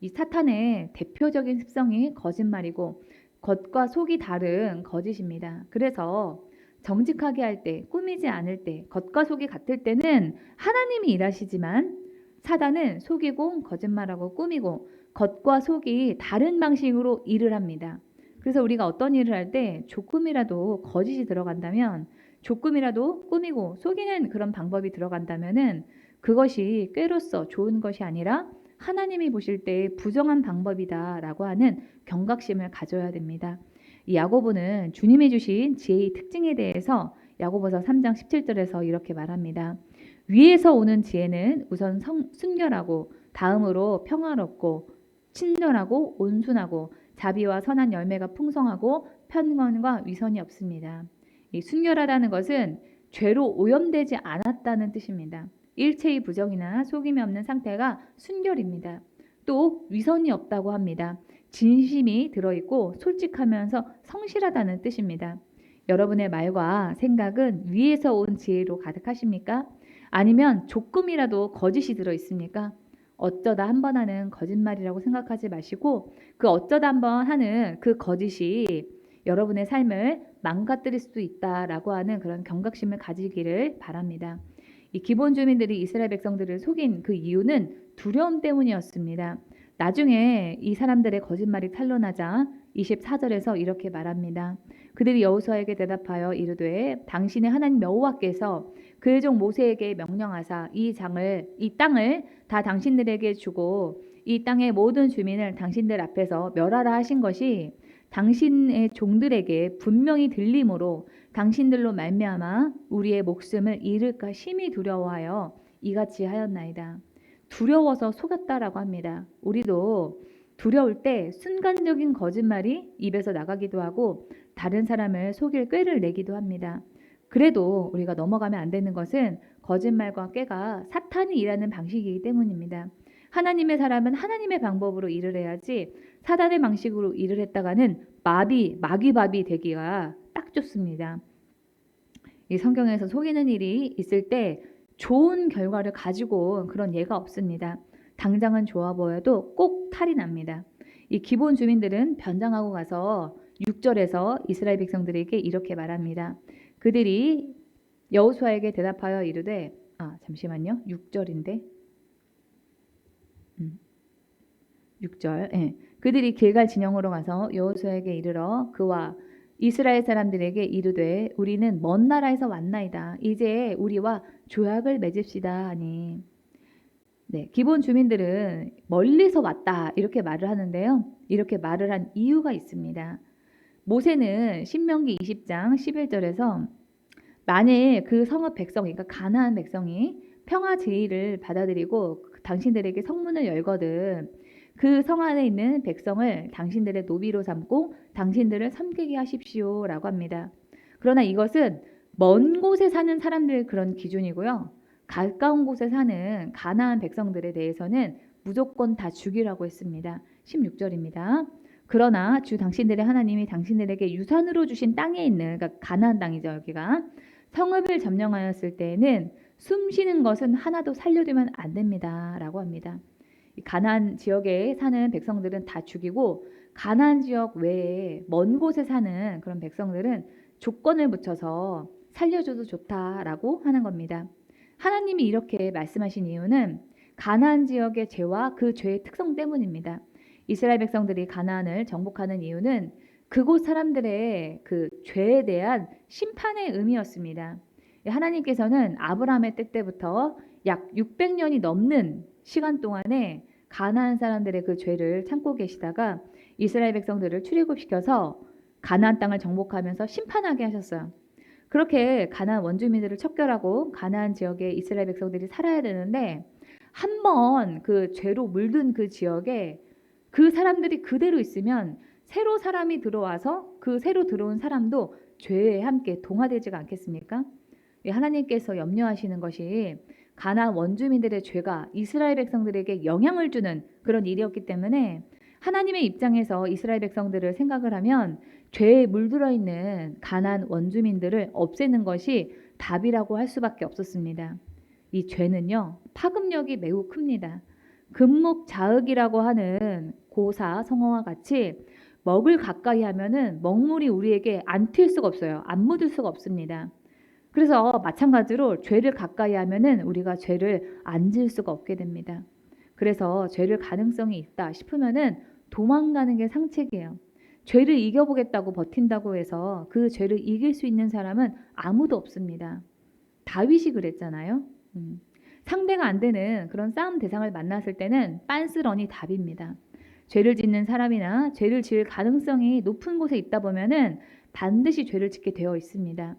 이 사탄의 대표적인 습성이 거짓말이고 겉과 속이 다른 거짓입니다. 그래서 정직하게 할 때, 꾸미지 않을 때, 겉과 속이 같을 때는 하나님이 일하시지만 사단은 속이고 거짓말하고 꾸미고 겉과 속이 다른 방식으로 일을 합니다. 그래서 우리가 어떤 일을 할 때 조금이라도 거짓이 들어간다면, 조금이라도 꾸미고 속이는 그런 방법이 들어간다면은 그것이 꾀로서 좋은 것이 아니라 하나님이 보실 때 부정한 방법이다라고 하는 경각심을 가져야 됩니다. 이 야고보는 주님이 주신 지혜의 특징에 대해서 야고보서 3장 17절에서 이렇게 말합니다. 위에서 오는 지혜는 우선 순결하고 다음으로 평화롭고 친절하고 온순하고 자비와 선한 열매가 풍성하고 편견과 위선이 없습니다. 이 순결하다는 것은 죄로 오염되지 않았다는 뜻입니다. 일체의 부정이나 속임이 없는 상태가 순결입니다. 또 위선이 없다고 합니다. 진심이 들어있고 솔직하면서 성실하다는 뜻입니다. 여러분의 말과 생각은 위에서 온 지혜로 가득하십니까? 아니면 조금이라도 거짓이 들어있습니까? 어쩌다 한 번 하는 거짓말이라고 생각하지 마시고 그 어쩌다 한 번 하는 그 거짓이 여러분의 삶을 망가뜨릴 수도 있다라고 하는 그런 경각심을 가지기를 바랍니다. 이 기본 주민들이 이스라엘 백성들을 속인 그 이유는 두려움 때문이었습니다. 나중에 이 사람들의 거짓말이 탄로나자 24절에서 이렇게 말합니다. 그들이 여호수아에게 대답하여 이르되 당신의 하나님 여호와께서 그의 종 모세에게 명령하사 이 땅을 다 당신들에게 주고 이 땅의 모든 주민을 당신들 앞에서 멸하라 하신 것이 당신의 종들에게 분명히 들림으로 당신들로 말미암아 우리의 목숨을 잃을까 심히 두려워하여 이같이 하였나이다. 두려워서 속였다라고 합니다. 우리도 두려울 때 순간적인 거짓말이 입에서 나가기도 하고 다른 사람을 속일 꾀를 내기도 합니다. 그래도 우리가 넘어가면 안 되는 것은 거짓말과 꾀가 사탄이 일하는 방식이기 때문입니다. 하나님의 사람은 하나님의 방법으로 일을 해야지 사단의 방식으로 일을 했다가는 마귀밥이 되기가 딱 좋습니다. 이 성경에서 속이는 일이 있을 때 좋은 결과를 가지고 온 그런 예가 없습니다. 당장은 좋아 보여도 꼭 탈이 납니다. 이 기본 주민들은 변장하고 가서 6절에서 이스라엘 백성들에게 이렇게 말합니다. 그들이 여호수아에게 대답하여 이르되 잠시만요. 6절인데 6절. 예. 그들이 길갈 진영으로 가서 여호수아에게 이르러 그와 이스라엘 사람들에게 이르되 우리는 먼 나라에서 왔나이다. 이제 우리와 조약을 맺읍시다 하니. 네, 기본 주민들은 멀리서 왔다 이렇게 말을 하는데요. 이렇게 말을 한 이유가 있습니다. 모세는 신명기 20장 11절에서 만일 그 성읍 백성, 그러니까 가나안 백성이 평화 제의를 받아들이고 당신들에게 성문을 열거든 그 성 안에 있는 백성을 당신들의 노비로 삼고 당신들을 섬기게 하십시오라고 합니다. 그러나 이것은 먼 곳에 사는 사람들 그런 기준이고요. 가까운 곳에 사는 가나안 백성들에 대해서는 무조건 다 죽이라고 했습니다. 16절입니다. 그러나 주 당신들의 하나님이 당신들에게 유산으로 주신 땅에 있는, 그러니까 가나안 땅이죠. 여기가 성읍을 점령하였을 때에는 숨쉬는 것은 하나도 살려두면 안 됩니다. 라고 합니다. 가나안 지역에 사는 백성들은 다 죽이고 가나안 지역 외에 먼 곳에 사는 그런 백성들은 조건을 붙여서 살려줘도 좋다라고 하는 겁니다. 하나님이 이렇게 말씀하신 이유는 가나안 지역의 죄와 그 죄의 특성 때문입니다. 이스라엘 백성들이 가나안을 정복하는 이유는 그곳 사람들의 그 죄에 대한 심판의 의미였습니다. 하나님께서는 아브라함의 때부터 약 600년이 넘는 시간 동안에 가나안 사람들의 그 죄를 참고 계시다가 이스라엘 백성들을 출애굽시켜서 가나안 땅을 정복하면서 심판하게 하셨어요. 그렇게 가나안 원주민들을 척결하고 가나안 지역에 이스라엘 백성들이 살아야 되는데 한번 그 죄로 물든 그 지역에 그 사람들이 그대로 있으면 새로 사람이 들어와서 그 새로 들어온 사람도 죄에 함께 동화되지가 않겠습니까? 하나님께서 염려하시는 것이 가나안 원주민들의 죄가 이스라엘 백성들에게 영향을 주는 그런 일이었기 때문에 하나님의 입장에서 이스라엘 백성들을 생각을 하면 죄에 물들어 있는 가나안 원주민들을 없애는 것이 답이라고 할 수밖에 없었습니다. 이 죄는요, 파급력이 매우 큽니다. 금묵자흑이라고 하는 고사 성어와 같이 먹을 가까이 하면은 먹물이 우리에게 안 튈 수가 없어요. 안 묻을 수가 없습니다. 그래서 마찬가지로 죄를 가까이 하면은 우리가 죄를 안 지을 수가 없게 됩니다. 그래서 죄를 가능성이 있다 싶으면은 도망가는 게 상책이에요. 죄를 이겨보겠다고 버틴다고 해서 그 죄를 이길 수 있는 사람은 아무도 없습니다. 다윗이 그랬잖아요. 상대가 안 되는 그런 싸움 대상을 만났을 때는 빤스런이 답입니다. 죄를 짓는 사람이나 죄를 지을 가능성이 높은 곳에 있다 보면은 반드시 죄를 짓게 되어 있습니다.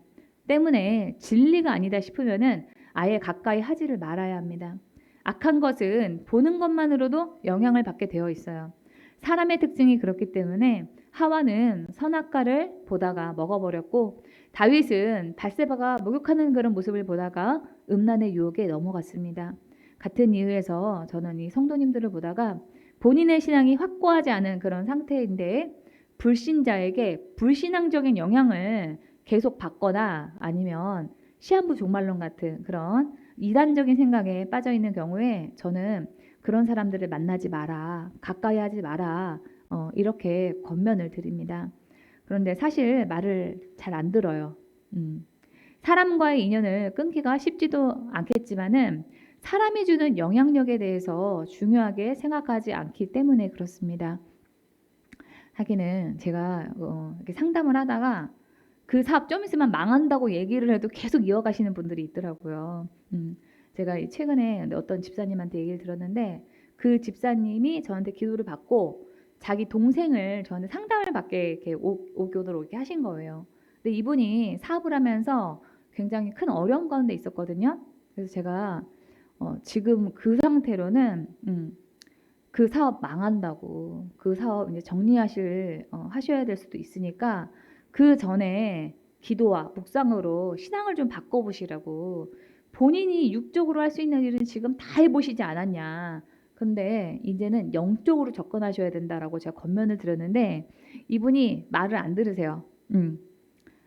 때문에 진리가 아니다 싶으면은 아예 가까이 하지를 말아야 합니다. 악한 것은 보는 것만으로도 영향을 받게 되어 있어요. 사람의 특징이 그렇기 때문에 하와는 선악과를 보다가 먹어버렸고 다윗은 밧세바가 목욕하는 그런 모습을 보다가 음란의 유혹에 넘어갔습니다. 같은 이유에서 저는 이 성도님들을 보다가 본인의 신앙이 확고하지 않은 그런 상태인데 불신자에게 불신앙적인 영향을 계속 받거나 아니면 시한부 종말론 같은 그런 이단적인 생각에 빠져 있는 경우에 저는 그런 사람들을 만나지 마라, 가까이 하지 마라, 이렇게 권면을 드립니다. 그런데 사실 말을 잘 안 들어요. 사람과의 인연을 끊기가 쉽지도 않겠지만은 사람이 주는 영향력에 대해서 중요하게 생각하지 않기 때문에 그렇습니다. 하기는 제가 이렇게 상담을 하다가 그 사업 좀 있으면 망한다고 얘기를 해도 계속 이어가시는 분들이 있더라고요. 제가 최근에 어떤 집사님한테 얘기를 들었는데 그 집사님이 저한테 기도를 받고 자기 동생을 저한테 상담을 받게 이렇게 오교도록 이렇게 하신 거예요. 근데 이분이 사업을 하면서 굉장히 큰 어려움 가운데 있었거든요. 그래서 제가 지금 그 상태로는 그 사업 망한다고, 그 사업 이제 하셔야 될 수도 있으니까 그 전에 기도와 묵상으로 신앙을 좀 바꿔보시라고, 본인이 육적으로 할 수 있는 일은 지금 다 해보시지 않았냐. 근데 이제는 영적으로 접근하셔야 된다라고 제가 권면을 드렸는데 이분이 말을 안 들으세요.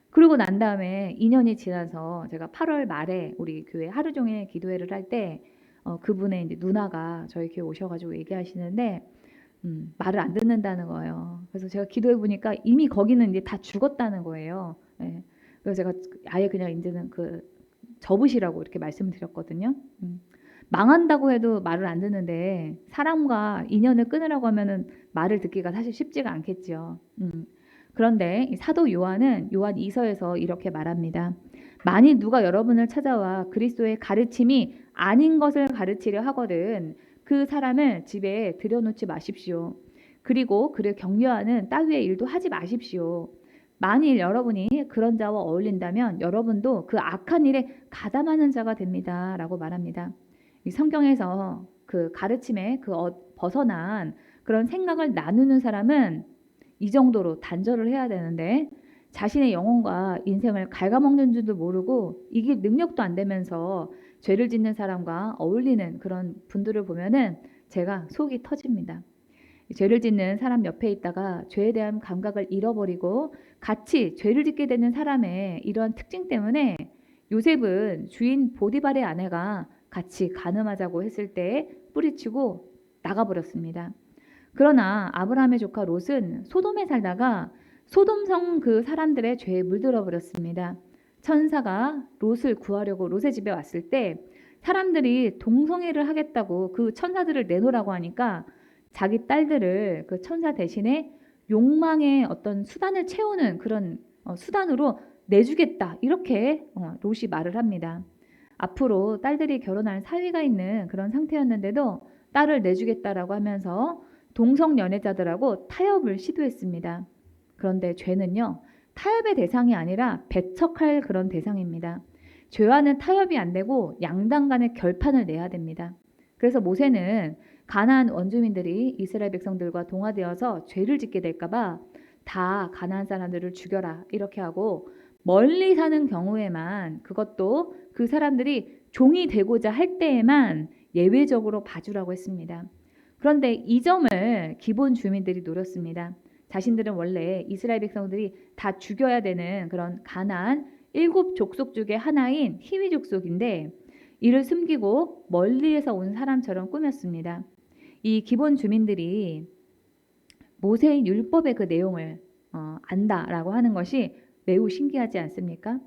그러고 난 다음에 2년이 지나서 제가 8월 말에 우리 교회 하루 종일 기도회를 할 때 그분의 이제 누나가 저희 교회 오셔가지고 얘기하시는데 말을 안 듣는다는 거예요. 그래서 제가 기도해 보니까 이미 거기는 이제 다 죽었다는 거예요. 네. 그래서 제가 아예 그냥 이제는 접으시라고 이렇게 말씀드렸거든요. 망한다고 해도 말을 안 듣는데 사람과 인연을 끊으라고 하면은 말을 듣기가 사실 쉽지가 않겠죠. 그런데 사도 요한은 요한 2서에서 이렇게 말합니다. 만일 누가 여러분을 찾아와 그리스도의 가르침이 아닌 것을 가르치려 하거든 그 사람을 집에 들여놓지 마십시오. 그리고 그를 격려하는 따위의 일도 하지 마십시오. 만일 여러분이 그런 자와 어울린다면 여러분도 그 악한 일에 가담하는 자가 됩니다. 라고 말합니다. 이 성경에서 그 가르침에 벗어난 그런 생각을 나누는 사람은 이 정도로 단절을 해야 되는데 자신의 영혼과 인생을 갉아먹는 줄도 모르고 이길 능력도 안 되면서 죄를 짓는 사람과 어울리는 그런 분들을 보면은 제가 속이 터집니다. 죄를 짓는 사람 옆에 있다가 죄에 대한 감각을 잃어버리고 같이 죄를 짓게 되는 사람의 이러한 특징 때문에 요셉은 주인 보디발의 아내가 같이 간음하자고 했을 때 뿌리치고 나가버렸습니다. 그러나 아브라함의 조카 롯은 소돔에 살다가 소돔성 그 사람들의 죄에 물들어 버렸습니다. 천사가 롯을 구하려고 롯의 집에 왔을 때 사람들이 동성애를 하겠다고 그 천사들을 내놓으라고 하니까 자기 딸들을 그 천사 대신에 욕망의 어떤 수단을 채우는 그런 수단으로 내주겠다 이렇게 롯이 말을 합니다. 앞으로 딸들이 결혼할 사위가 있는 그런 상태였는데도 딸을 내주겠다라고 하면서 동성 연애자들하고 타협을 시도했습니다. 그런데 죄는요, 타협의 대상이 아니라 배척할 그런 대상입니다. 죄와는 타협이 안 되고 양당 간의 결판을 내야 됩니다. 그래서 모세는 가나안 원주민들이 이스라엘 백성들과 동화되어서 죄를 짓게 될까봐 다 가나안 사람들을 죽여라 이렇게 하고 멀리 사는 경우에만 그것도 그 사람들이 종이 되고자 할 때에만 예외적으로 봐주라고 했습니다. 그런데 이 점을 기본 주민들이 노렸습니다. 자신들은 원래 이스라엘 백성들이 다 죽여야 되는 그런 가나안 7족속 중에 하나인 히위 족속인데 이를 숨기고 멀리에서 온 사람처럼 꾸몄습니다. 이 기본 주민들이 모세의 율법의 그 내용을 안다라고 하는 것이 매우 신기하지 않습니까?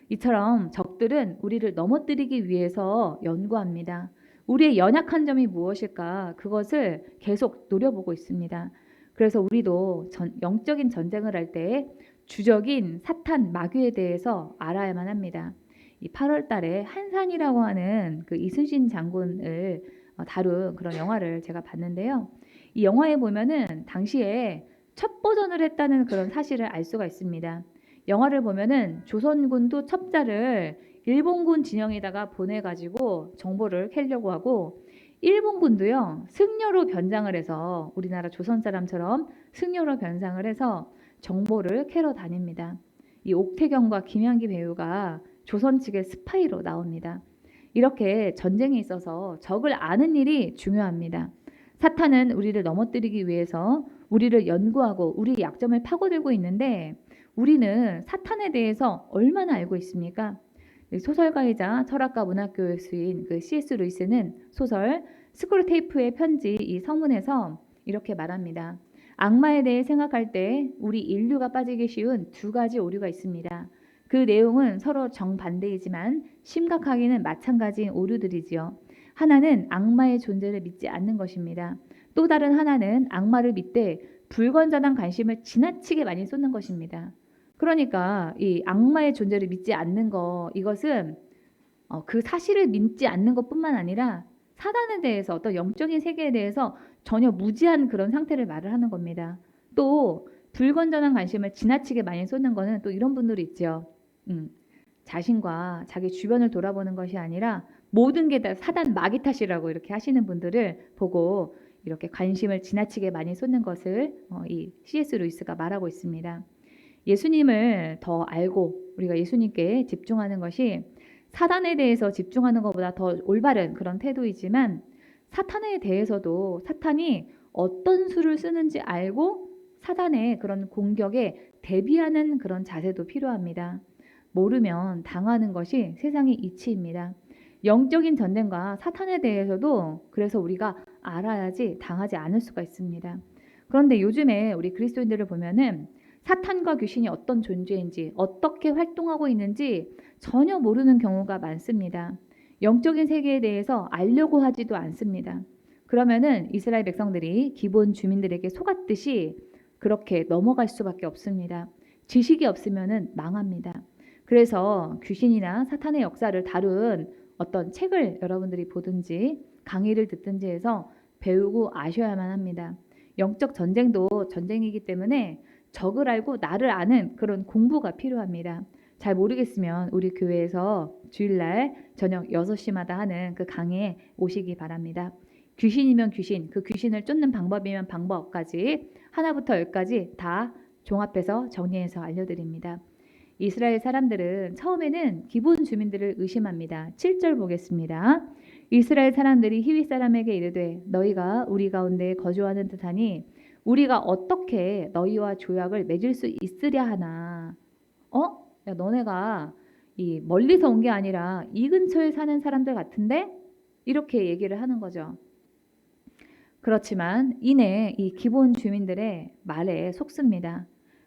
이처럼 적들은 우리를 넘어뜨리기 위해서 연구합니다. 우리의 연약한 점이 무엇일까? 그것을 계속 노려보고 있습니다. 그래서 우리도 영적인 전쟁을 할 때 주적인 사탄 마귀에 대해서 알아야만 합니다. 이 8월 달에 한산이라고 하는 그 이순신 장군을 다룬 그런 영화를 제가 봤는데요. 이 영화에 보면은 당시에 첫 버전을 했다는 그런 사실을 알 수가 있습니다. 영화를 보면은 조선군도 첩자를 일본군 진영에다가 보내가지고 정보를 캐려고 하고 일본군도요 승려로 변장을 해서 우리나라 조선 사람처럼 승려로 변장을 해서 정보를 캐러 다닙니다. 이 옥태경과 김양기 배우가 조선 측의 스파이로 나옵니다. 이렇게 전쟁에 있어서 적을 아는 일이 중요합니다. 사탄은 우리를 넘어뜨리기 위해서 우리를 연구하고 우리의 약점을 파고들고 있는데 우리는 사탄에 대해서 얼마나 알고 있습니까? 소설가이자 철학가 문학교수인 그 C.S. 루이스는 소설 스크루테이프의 편지 이 서문에서 이렇게 말합니다. 악마에 대해 생각할 때 우리 인류가 빠지기 쉬운 두 가지 오류가 있습니다. 그 내용은 서로 정반대이지만 심각하게는 마찬가지인 오류들이지요. 하나는 악마의 존재를 믿지 않는 것입니다. 또 다른 하나는 악마를 믿되 불건전한 관심을 지나치게 많이 쏟는 것입니다. 그러니까 이 악마의 존재를 믿지 않는 거, 이것은 그 사실을 믿지 않는 것뿐만 아니라 사단에 대해서, 어떤 영적인 세계에 대해서 전혀 무지한 그런 상태를 말을 하는 겁니다. 또 불건전한 관심을 지나치게 많이 쏟는 거는 또 이런 분들이 있죠. 자신과 자기 주변을 돌아보는 것이 아니라 모든 게 다 사단 마귀 탓이라고 이렇게 하시는 분들을 보고 이렇게 관심을 지나치게 많이 쏟는 것을 이 C.S. 루이스가 말하고 있습니다. 예수님을 더 알고 우리가 예수님께 집중하는 것이 사단에 대해서 집중하는 것보다 더 올바른 그런 태도이지만, 사탄에 대해서도 사탄이 어떤 수를 쓰는지 알고 사단의 그런 공격에 대비하는 그런 자세도 필요합니다. 모르면 당하는 것이 세상의 이치입니다. 영적인 전쟁과 사탄에 대해서도 그래서 우리가 알아야지 당하지 않을 수가 있습니다. 그런데 요즘에 우리 그리스도인들을 보면은 사탄과 귀신이 어떤 존재인지, 어떻게 활동하고 있는지 전혀 모르는 경우가 많습니다. 영적인 세계에 대해서 알려고 하지도 않습니다. 그러면은 이스라엘 백성들이 기본 주민들에게 속았듯이 그렇게 넘어갈 수밖에 없습니다. 지식이 없으면은 망합니다. 그래서 귀신이나 사탄의 역사를 다룬 어떤 책을 여러분들이 보든지 강의를 듣든지 해서 배우고 아셔야만 합니다. 영적 전쟁도 전쟁이기 때문에 적을 알고 나를 아는 그런 공부가 필요합니다. 잘 모르겠으면 우리 교회에서 주일날 저녁 6시마다 하는 그 강의에 오시기 바랍니다. 귀신이면 귀신, 그 귀신을 쫓는 방법이면 방법까지 하나부터 10까지 다 종합해서 정리해서 알려드립니다. 이스라엘 사람들은 처음에는 기본 주민들을 의심합니다. 7절 보겠습니다. 이스라엘 사람들이 히위 사람에게 이르되 너희가 우리 가운데 거주하는 듯하니 우리가 어떻게 너희와 조약을 맺을 수 있으랴 하나. 야, 너네가 이 멀리서 온 게 아니라 이 근처에 사는 사람들 같은데? 이렇게 얘기를 하는 거죠. 그렇지만 이내 이 기본 주민들의 말에 속습니다.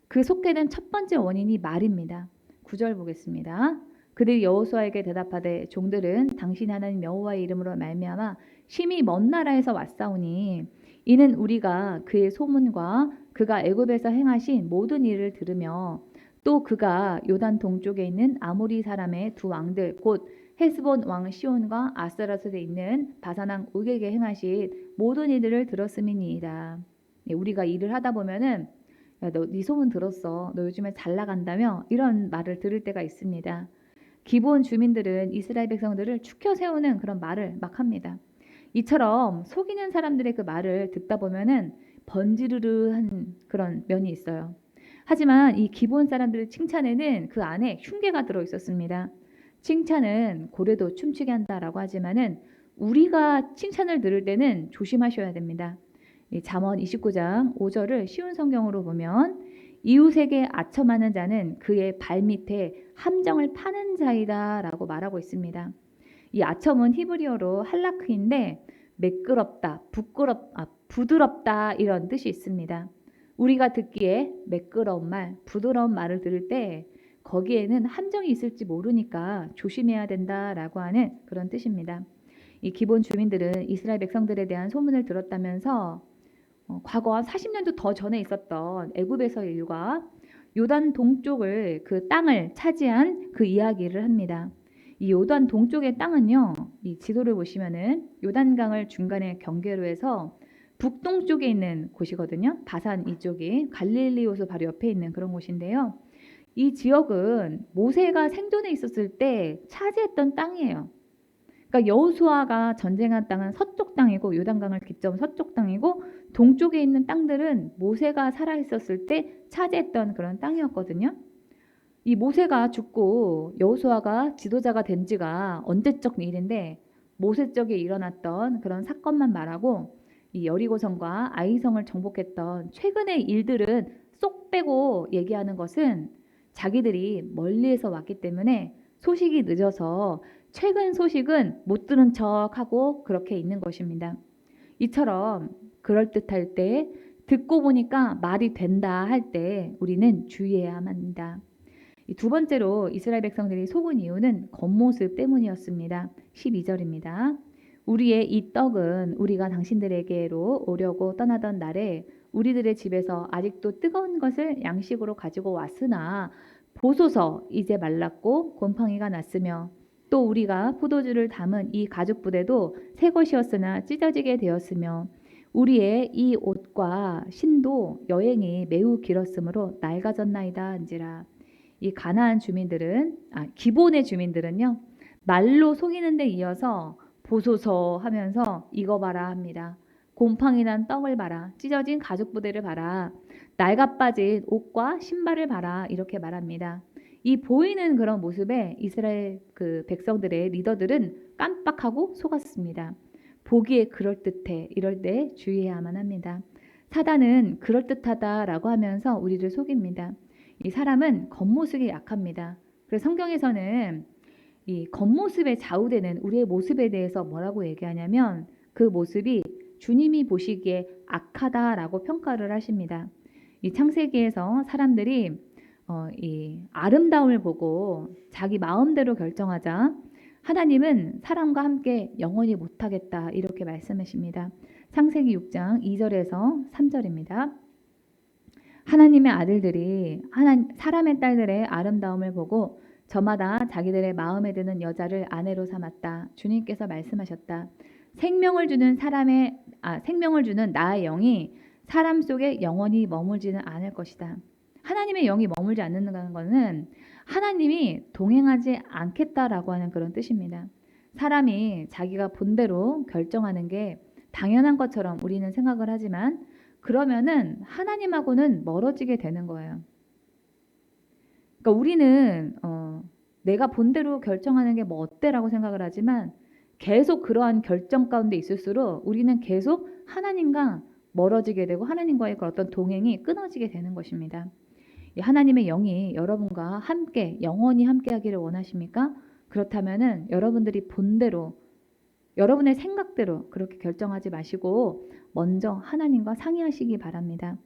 그 속게된 첫 번째 원인이 말입니다. 9절 보겠습니다. 그들이 여호수아에게 대답하되 종들은 당신 하나님 여호와의 이름으로 말미암아 심히 먼 나라에서 왔사오니 이는 우리가 그의 소문과 그가 애굽에서 행하신 모든 일을 들으며 또 그가 요단 동쪽에 있는 아모리 사람의 두 왕들 곧 헤스본 왕 시온과 아스라롯에 있는 바산왕 옥에게 행하신 모든 일들을 들었음이니이다. 우리가 일을 하다 보면은 야, 너 네 소문 들었어. 너 요즘에 잘 나간다며? 이런 말을 들을 때가 있습니다. 기본 주민들은 이스라엘 백성들을 추켜 세우는 그런 말을 막 합니다. 이처럼 속이는 사람들의 그 말을 듣다 보면은 번지르르한 그런 면이 있어요. 하지만 이 기본 사람들의 칭찬에는 그 안에 흉계가 들어 있었습니다. 칭찬은 고래도 춤추게 한다라고 하지만은 우리가 칭찬을 들을 때는 조심하셔야 됩니다. 이 잠언 29장 5절을 쉬운 성경으로 보면 이웃에게 아첨하는 자는 그의 발밑에 함정을 파는 자이다라고 말하고 있습니다. 이 아첨은 히브리어로 할라크인데 매끄럽다, 부드럽다 이런 뜻이 있습니다. 우리가 듣기에 매끄러운 말, 부드러운 말을 들을 때 거기에는 함정이 있을지 모르니까 조심해야 된다라고 하는 그런 뜻입니다. 이 기본 주민들은 이스라엘 백성들에 대한 소문을 들었다면서 과거 한 40년도 더 전에 있었던 애굽에서의 일과 요단 동쪽을 그 땅을 차지한 그 이야기를 합니다. 이 요단 동쪽의 땅은요, 이 지도를 보시면은 요단강을 중간에 경계로 해서 북동쪽에 있는 곳이거든요. 바산 이쪽이 갈릴리 호수 바로 옆에 있는 그런 곳인데요. 이 지역은 모세가 생존해 있었을 때 차지했던 땅이에요. 그러니까 여호수아가 전쟁한 땅은 서쪽 땅이고 요단강을 기점 서쪽 땅이고 동쪽에 있는 땅들은 모세가 살아 있었을 때 차지했던 그런 땅이었거든요. 이 모세가 죽고 여호수아가 지도자가 된 지가 언제적 일인데 모세 쪽에 일어났던 그런 사건만 말하고 이 여리고성과 아이성을 정복했던 최근의 일들은 쏙 빼고 얘기하는 것은 자기들이 멀리에서 왔기 때문에 소식이 늦어서 최근 소식은 못 들은 척하고 그렇게 있는 것입니다. 이처럼 그럴듯할 때 듣고 보니까 말이 된다 할 때 우리는 주의해야만 합니다. 두 번째로 이스라엘 백성들이 속은 이유는 겉모습 때문이었습니다. 12절입니다. 우리의 이 떡은 우리가 당신들에게로 오려고 떠나던 날에 우리들의 집에서 아직도 뜨거운 것을 양식으로 가지고 왔으나 보소서 이제 말랐고 곰팡이가 났으며 또 우리가 포도주를 담은 이 가죽 부대도 새 것이었으나 찢어지게 되었으며 우리의 이 옷과 신도 여행이 매우 길었으므로 낡아졌나이다 한지라. 이 가나안 주민들은 기본의 주민들은요 말로 속이는 데 이어서 보소서 하면서 이거 봐라 합니다. 곰팡이 난 떡을 봐라. 찢어진 가죽 부대를 봐라. 낡아 빠진 옷과 신발을 봐라. 이렇게 말합니다. 이 보이는 그런 모습에 이스라엘 그 백성들의 리더들은 깜빡하고 속았습니다. 보기에 그럴듯해. 이럴 때 주의해야만 합니다. 사단은 그럴듯하다라고 하면서 우리를 속입니다. 이 사람은 겉모습이 약합니다. 그래서 성경에서는 이 겉모습에 좌우되는 우리의 모습에 대해서 뭐라고 얘기하냐면 그 모습이 주님이 보시기에 악하다라고 평가를 하십니다. 이 창세기에서 사람들이 이 아름다움을 보고 자기 마음대로 결정하자 하나님은 사람과 함께 영원히 못하겠다 이렇게 말씀하십니다. 창세기 6장 2절에서 3절입니다. 하나님의 아들들이 사람의 딸들의 아름다움을 보고 저마다 자기들의 마음에 드는 여자를 아내로 삼았다. 주님께서 말씀하셨다. 생명을 주는 나의 영이 사람 속에 영원히 머물지는 않을 것이다. 하나님의 영이 머물지 않는다는 것은 하나님이 동행하지 않겠다라고 하는 그런 뜻입니다. 사람이 자기가 본대로 결정하는 게 당연한 것처럼 우리는 생각을 하지만 그러면은 하나님하고는 멀어지게 되는 거예요. 그러니까 우리는 내가 본대로 결정하는 게 뭐 어때라고 생각을 하지만 계속 그러한 결정 가운데 있을수록 우리는 계속 하나님과 멀어지게 되고 하나님과의 그 어떤 동행이 끊어지게 되는 것입니다. 하나님의 영이 여러분과 함께 영원히 함께 하기를 원하십니까? 그렇다면은 여러분들이 본대로 여러분의 생각대로 그렇게 결정하지 마시고 먼저 하나님과 상의하시기 바랍니다.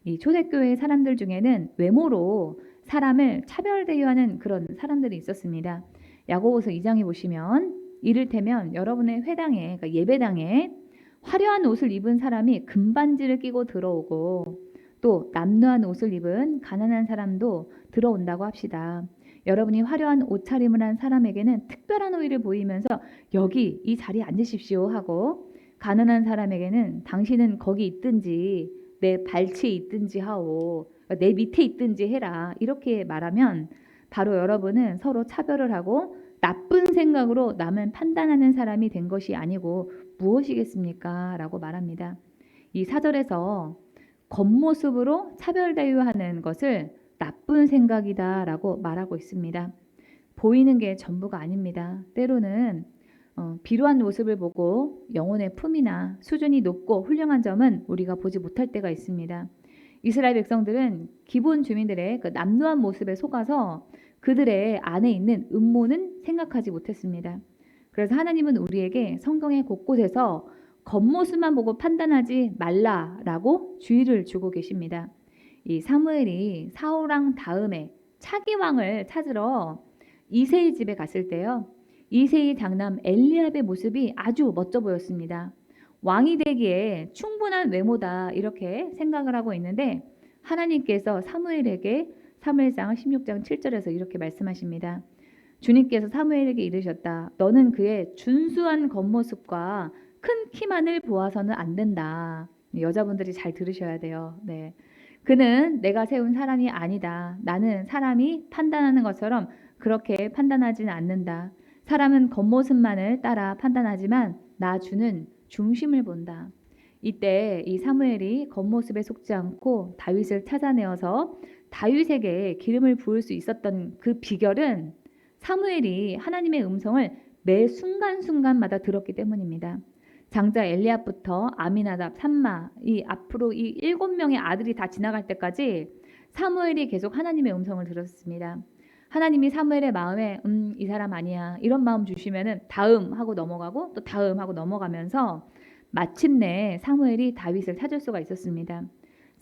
이 초대교회 사람들 중에는 외모로 사람을 차별 대우하는 그런 사람들이 있었습니다. 야고보서 2장에 보시면 이를테면 여러분의 회당에 그러니까 예배당에 화려한 옷을 입은 사람이 금반지를 끼고 들어오고 또 남루한 옷을 입은 가난한 사람도 들어온다고 합시다. 여러분이 화려한 옷차림을 한 사람에게는 특별한 호의를 보이면서 여기 이 자리에 앉으십시오 하고 가난한 사람에게는 당신은 거기 있든지 내 발치에 있든지 하오 내 밑에 있든지 해라 이렇게 말하면 바로 여러분은 서로 차별을 하고 나쁜 생각으로 남을 판단하는 사람이 된 것이 아니고 무엇이겠습니까? 라고 말합니다. 이 4절에서 겉모습으로 차별 대우하는 것을 나쁜 생각이다 라고 말하고 있습니다. 보이는 게 전부가 아닙니다. 때로는 비루한 모습을 보고 영혼의 품이나 수준이 높고 훌륭한 점은 우리가 보지 못할 때가 있습니다. 이스라엘 백성들은 기본 주민들의 그 남루한 모습에 속아서 그들의 안에 있는 음모는 생각하지 못했습니다. 그래서 하나님은 우리에게 성경의 곳곳에서 겉모습만 보고 판단하지 말라라고 주의를 주고 계십니다. 이 사무엘이 사울왕 다음에 차기 왕을 찾으러 이새의 집에 갔을 때요. 이새의 장남 엘리압의 모습이 아주 멋져 보였습니다. 왕이 되기에 충분한 외모다 이렇게 생각을 하고 있는데 하나님께서 사무엘에게 사무엘상 16장 7절에서 이렇게 말씀하십니다. 주님께서 사무엘에게 이르셨다. 너는 그의 준수한 겉모습과 큰 키만을 보아서는 안 된다. 여자분들이 잘 들으셔야 돼요. 네. 그는 내가 세운 사람이 아니다. 나는 사람이 판단하는 것처럼 그렇게 판단하지는 않는다. 사람은 겉모습만을 따라 판단하지만 나 주는 중심을 본다. 이때 이 사무엘이 겉모습에 속지 않고 다윗을 찾아내어서 다윗에게 기름을 부을 수 있었던 그 비결은 사무엘이 하나님의 음성을 매 순간순간마다 들었기 때문입니다. 장자 엘리압부터 아미나답, 삼마 이 앞으로 이 7명의 아들이 다 지나갈 때까지 사무엘이 계속 하나님의 음성을 들었습니다. 하나님이 사무엘의 마음에 이 사람 아니야 이런 마음 주시면은 다음 하고 넘어가고 또 다음 하고 넘어가면서 마침내 사무엘이 다윗을 찾을 수가 있었습니다.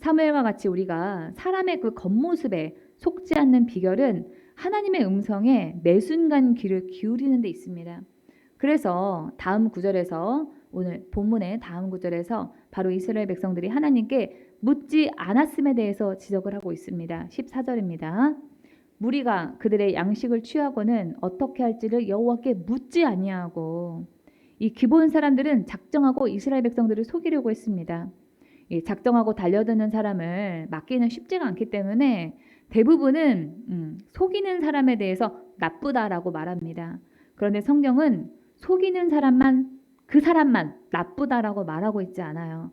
사무엘과 같이 우리가 사람의 그 겉모습에 속지 않는 비결은 하나님의 음성에 매 순간 귀를 기울이는 데 있습니다. 그래서 다음 구절에서 오늘 본문의 다음 구절에서 바로 이스라엘 백성들이 하나님께 묻지 않았음에 대해서 지적을 하고 있습니다. 14절입니다. 무리가 그들의 양식을 취하고는 어떻게 할지를 여호와께 묻지 아니하고, 이 기본 사람들은 작정하고 이스라엘 백성들을 속이려고 했습니다. 이 작정하고 달려드는 사람을 막기는 쉽지가 않기 때문에 대부분은 속이는 사람에 대해서 나쁘다라고 말합니다. 그런데 성경은 속이는 사람만, 그 사람만 나쁘다라고 말하고 있지 않아요.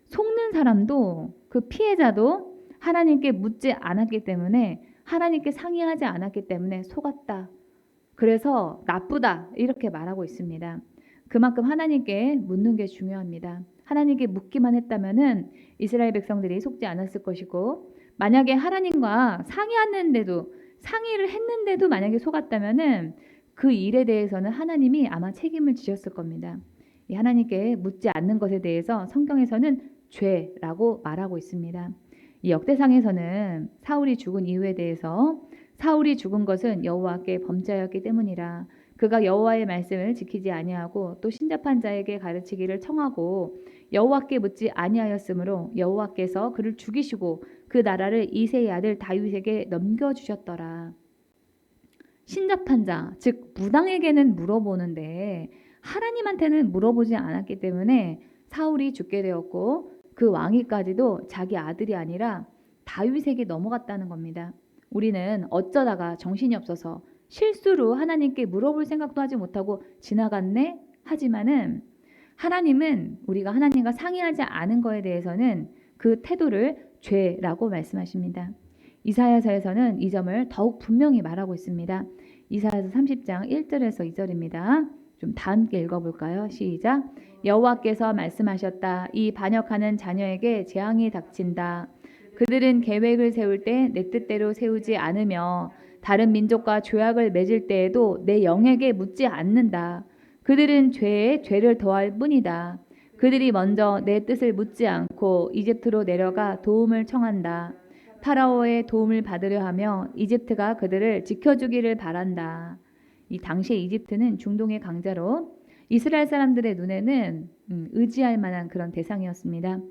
속는 사람도, 그 피해자도 하나님께 묻지 않았기 때문에, 하나님께 상의하지 않았기 때문에 속았다. 그래서 나쁘다 이렇게 말하고 있습니다. 그만큼 하나님께 묻는 게 중요합니다. 하나님께 묻기만 했다면은 이스라엘 백성들이 속지 않았을 것이고, 만약에 하나님과 상의를 했는데도 만약에 속았다면은 그 일에 대해서는 하나님이 아마 책임을 지셨을 겁니다. 이 하나님께 묻지 않는 것에 대해서 성경에서는 죄라고 말하고 있습니다. 이 역대상에서는 사울이 죽은 이유에 대해서 사울이 죽은 것은 여호와께 범죄하였기 때문이라, 그가 여호와의 말씀을 지키지 아니하고 또 신접한 자에게 가르치기를 청하고 여호와께 묻지 아니하였으므로 여호와께서 그를 죽이시고 그 나라를 이새의 아들 다윗에게 넘겨주셨더라. 신접한 자, 즉 무당에게는 물어보는데 하나님한테는 물어보지 않았기 때문에 사울이 죽게 되었고, 그 왕위까지도 자기 아들이 아니라 다윗에게 넘어갔다는 겁니다. 우리는 어쩌다가 정신이 없어서 실수로 하나님께 물어볼 생각도 하지 못하고 지나갔네 하지만은, 하나님은 우리가 하나님과 상의하지 않은 거에 대해서는 그 태도를 죄라고 말씀하십니다. 이사야서에서는 이 점을 더욱 분명히 말하고 있습니다. 이사야서 30장 1절에서 2절입니다. 좀 다 함께 읽어볼까요? 시작. 여호와께서 말씀하셨다. 이 반역하는 자녀에게 재앙이 닥친다. 그들은 계획을 세울 때 내 뜻대로 세우지 않으며 다른 민족과 조약을 맺을 때에도 내 영에게 묻지 않는다. 그들은 죄에 죄를 더할 뿐이다. 그들이 먼저 내 뜻을 묻지 않고 이집트로 내려가 도움을 청한다. 파라오의 도움을 받으려 하며 이집트가 그들을 지켜주기를 바란다. 이 당시의 이집트는 중동의 강자로 이스라엘 사람들의 눈에는 의지할 만한 그런 대상이었습니다.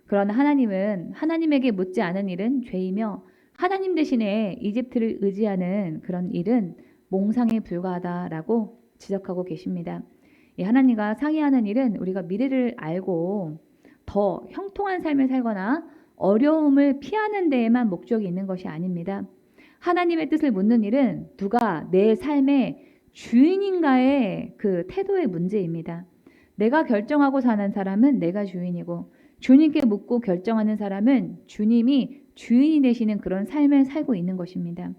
그러나 하나님은 하나님에게 묻지 않은 일은 죄이며 하나님 대신에 이집트를 의지하는 그런 일은 몽상에 불과하다라고 지적하고 계십니다. 이 하나님과 상의하는 일은 우리가 미래를 알고 더 형통한 삶을 살거나 어려움을 피하는 데에만 목적이 있는 것이 아닙니다. 하나님의 뜻을 묻는 일은 누가 내 삶의 주인인가의 그 태도의 문제입니다. 내가 결정하고 사는 사람은 내가 주인이고, 주님께 묻고 결정하는 사람은 주님이 주인이 되시는 그런 삶을 살고 있는 것입니다.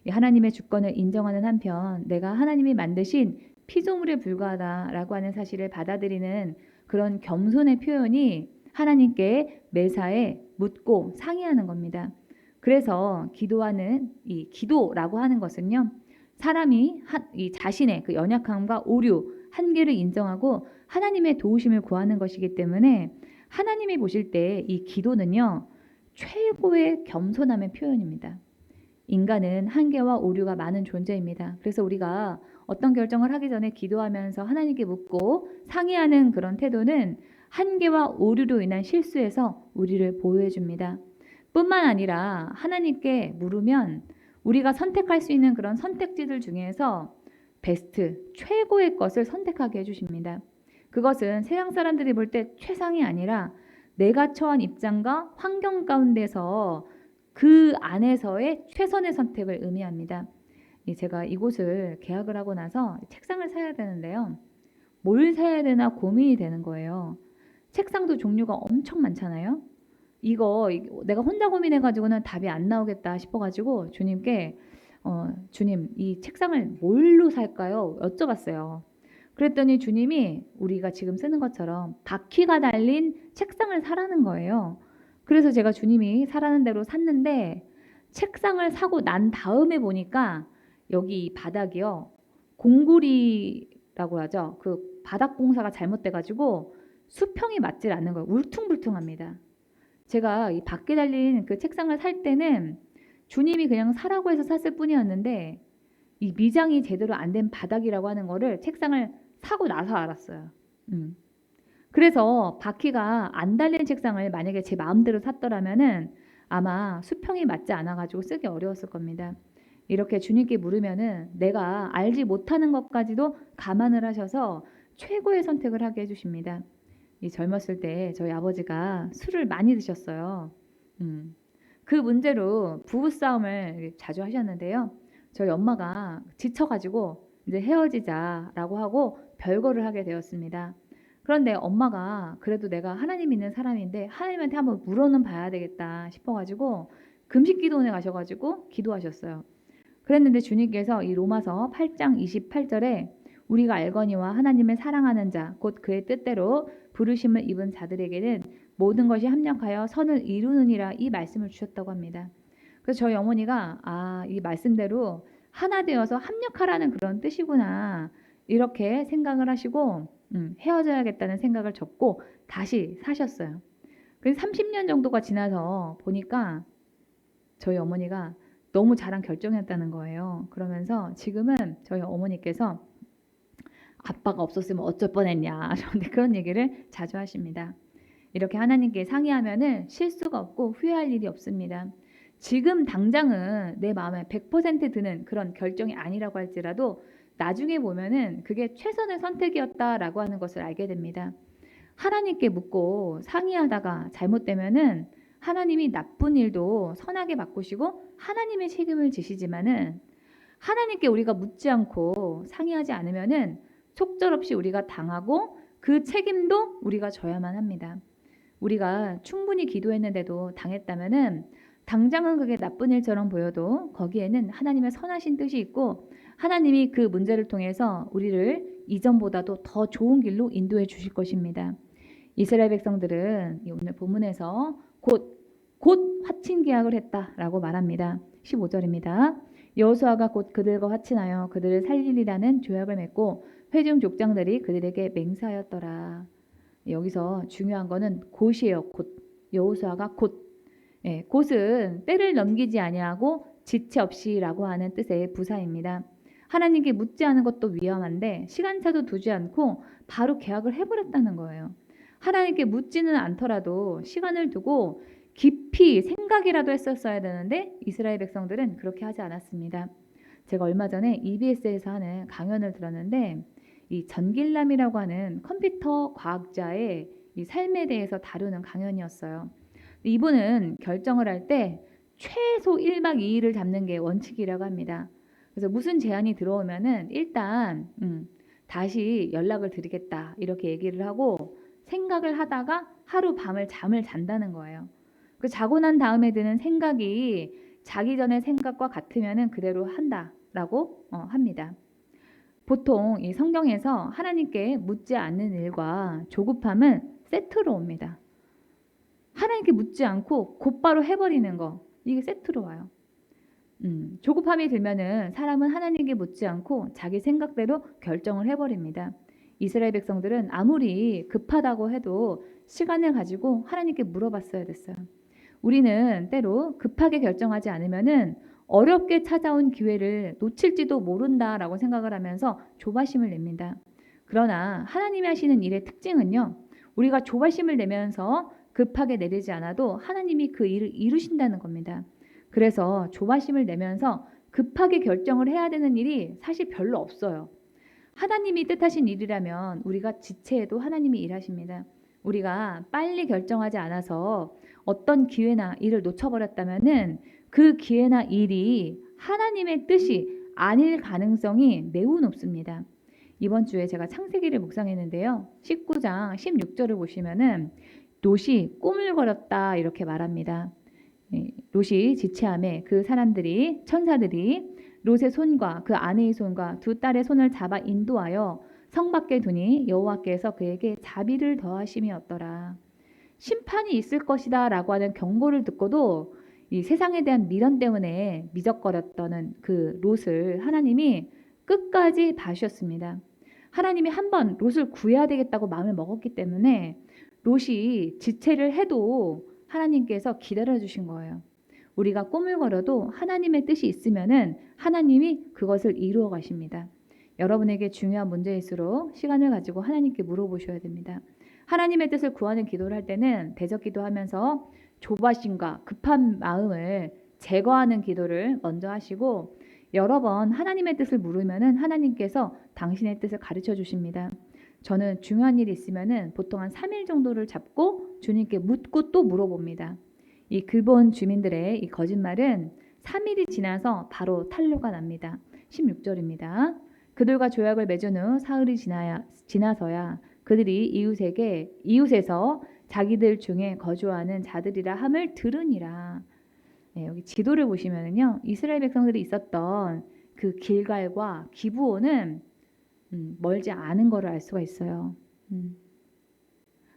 하나님의 주권을 인정하는 한편 내가 하나님이 만드신 피조물에 불과하다라고 하는 사실을 받아들이는 그런 겸손의 표현이 하나님께 매사에 묻고 상의하는 겁니다. 그래서 기도하는 이 기도라고 하는 것은요, 사람이 이 자신의 그 연약함과 오류, 한계를 인정하고 하나님의 도우심을 구하는 것이기 때문에 하나님이 보실 때 이 기도는요, 최고의 겸손함의 표현입니다. 인간은 한계와 오류가 많은 존재입니다. 그래서 우리가 어떤 결정을 하기 전에 기도하면서 하나님께 묻고 상의하는 그런 태도는 한계와 오류로 인한 실수에서 우리를 보호해 줍니다. 뿐만 아니라 하나님께 물으면 우리가 선택할 수 있는 그런 선택지들 중에서 베스트, 최고의 것을 선택하게 해주십니다. 그것은 세상 사람들이 볼 때 최상이 아니라 내가 처한 입장과 환경 가운데서 그 안에서의 최선의 선택을 의미합니다. 제가 이곳을 계약을 하고 나서 책상을 사야 되는데요. 뭘 사야 되나 고민이 되는 거예요. 책상도 종류가 엄청 많잖아요. 이거 내가 혼자 고민해가지고는 답이 안 나오겠다 싶어가지고 주님께 주님, 이 책상을 뭘로 살까요? 여쭤봤어요. 그랬더니 주님이 우리가 지금 쓰는 것처럼 바퀴가 달린 책상을 사라는 거예요. 그래서 제가 주님이 사라는 대로 샀는데, 책상을 사고 난 다음에 보니까 여기 바닥이요, 공구리라고 하죠. 그 바닥 공사가 잘못돼가지고 수평이 맞질 않는 거예요. 울퉁불퉁합니다. 제가 이 밖에 달린 그 책상을 살 때는 주님이 그냥 사라고 해서 샀을 뿐이었는데 이 미장이 제대로 안 된 바닥이라고 하는 거를 책상을 사고 나서 알았어요. 그래서 바퀴가 안 달린 책상을 만약에 제 마음대로 샀더라면은 아마 수평이 맞지 않아가지고 쓰기 어려웠을 겁니다. 이렇게 주님께 물으면은 내가 알지 못하는 것까지도 감안을 하셔서 최고의 선택을 하게 해주십니다. 이 젊었을 때 저희 아버지가 술을 많이 드셨어요. 그 문제로 부부싸움을 자주 하셨는데요. 저희 엄마가 지쳐가지고 이제 헤어지자라고 하고 별거를 하게 되었습니다. 그런데 엄마가 그래도 내가 하나님 믿는 사람인데 하나님한테 한번 물어는 봐야 되겠다 싶어가지고 금식기도원에 가셔가지고 기도하셨어요. 그랬는데 주님께서 이 로마서 8장 28절에 우리가 알거니와 하나님을 사랑하는 자 곧 그의 뜻대로 부르심을 입은 자들에게는 모든 것이 합력하여 선을 이루느니라 이 말씀을 주셨다고 합니다. 그래서 저희 어머니가 이 말씀대로 하나 되어서 합력하라는 그런 뜻이구나 이렇게 생각을 하시고 헤어져야겠다는 생각을 접고 다시 사셨어요. 그래서 30년 정도가 지나서 보니까 저희 어머니가 너무 잘한 결정이었다는 거예요. 그러면서 지금은 저희 어머니께서 아빠가 없었으면 어쩔 뻔했냐 저한테 그런 얘기를 자주 하십니다. 이렇게 하나님께 상의하면은 실수가 없고 후회할 일이 없습니다. 지금 당장은 내 마음에 100% 드는 그런 결정이 아니라고 할지라도 나중에 보면은 그게 최선의 선택이었다라고 하는 것을 알게 됩니다. 하나님께 묻고 상의하다가 잘못되면은 하나님이 나쁜 일도 선하게 바꾸시고 하나님의 책임을 지시지만은 하나님께 우리가 묻지 않고 상의하지 않으면은 속절없이 우리가 당하고 그 책임도 우리가 져야만 합니다. 우리가 충분히 기도했는데도 당했다면은 당장은 그게 나쁜 일처럼 보여도 거기에는 하나님의 선하신 뜻이 있고 하나님이 그 문제를 통해서 우리를 이전보다도 더 좋은 길로 인도해 주실 것입니다. 이스라엘 백성들은 오늘 본문에서 곧 화친 계약을 했다라고 말합니다. 15절입니다. 여호수아가 곧 그들과 화친하여 그들을 살리리라는 조약을 맺고 회중 족장들이 그들에게 맹세하였더라. 여기서 중요한 거는 곧이에요. 곧. 여호수아가 곧. 곧은 때를 넘기지 아니하고 지체 없이라고 하는 뜻의 부사입니다. 하나님께 묻지 않은 것도 위험한데 시간차도 두지 않고 바로 계약을 해버렸다는 거예요. 하나님께 묻지는 않더라도 시간을 두고 깊이 생각이라도 했었어야 되는데 이스라엘 백성들은 그렇게 하지 않았습니다. 제가 얼마 전에 EBS에서 하는 강연을 들었는데 이 전길남이라고 하는 컴퓨터 과학자의 이 삶에 대해서 다루는 강연이었어요. 이분은 결정을 할 때 최소 1박 2일을 잡는 게 원칙이라고 합니다. 그래서 무슨 제안이 들어오면은 일단 다시 연락을 드리겠다 이렇게 얘기를 하고 생각을 하다가 하루 밤을 잠을 잔다는 거예요. 그 자고 난 다음에 드는 생각이 자기 전의 생각과 같으면은 그대로 한다라고 합니다. 보통 이 성경에서 하나님께 묻지 않는 일과 조급함은 세트로 옵니다. 하나님께 묻지 않고 곧바로 해버리는 거 이게 세트로 와요. 조급함이 들면은 사람은 하나님께 묻지 않고 자기 생각대로 결정을 해버립니다. 이스라엘 백성들은 아무리 급하다고 해도 시간을 가지고 하나님께 물어봤어야 됐어요. 우리는 때로 급하게 결정하지 않으면은 어렵게 찾아온 기회를 놓칠지도 모른다라고 생각을 하면서 조바심을 냅니다. 그러나 하나님이 하시는 일의 특징은요. 우리가 조바심을 내면서 급하게 내리지 않아도 하나님이 그 일을 이루신다는 겁니다. 그래서 조바심을 내면서 급하게 결정을 해야 되는 일이 사실 별로 없어요. 하나님이 뜻하신 일이라면 우리가 지체해도 하나님이 일하십니다. 우리가 빨리 결정하지 않아서 어떤 기회나 일을 놓쳐버렸다면은 그 기회나 일이 하나님의 뜻이 아닐 가능성이 매우 높습니다. 이번 주에 제가 창세기를 묵상했는데요. 19장 16절을 보시면은 롯이 꿈을 꿔렸다 이렇게 말합니다. 롯이 지체함에 그 사람들이 천사들이 롯의 손과 그 아내의 손과 두 딸의 손을 잡아 인도하여 성 밖에 두니 여호와께서 그에게 자비를 더하심이었더라. 심판이 있을 것이다 라고 하는 경고를 듣고도 이 세상에 대한 미련 때문에 미적거렸던 그 롯을 하나님이 끝까지 봐주셨습니다. 하나님이 한번 롯을 구해야 되겠다고 마음을 먹었기 때문에 롯이 지체를 해도 하나님께서 기다려 주신 거예요. 우리가 꼬물거려도 하나님의 뜻이 있으면은 하나님이 그것을 이루어 가십니다. 여러분에게 중요한 문제일수록 시간을 가지고 하나님께 물어보셔야 됩니다. 하나님의 뜻을 구하는 기도를 할 때는 대적 기도하면서 조바심과 급한 마음을 제거하는 기도를 먼저 하시고 여러 번 하나님의 뜻을 물으면은 하나님께서 당신의 뜻을 가르쳐 주십니다. 저는 중요한 일이 있으면은 보통 한 3일 정도를 잡고 주님께 묻고 또 물어봅니다. 이 근본 주민들의 이 거짓말은 3일이 지나서 바로 탄로가 납니다. 16절입니다. 그들과 조약을 맺은 후 사흘이 지나서야 그들이 이웃에서 자기들 중에 거주하는 자들이라 함을 들으니라. 네, 여기 지도를 보시면은요, 이스라엘 백성들이 있었던 그 길갈과 기브온은 멀지 않은 거를 알 수가 있어요.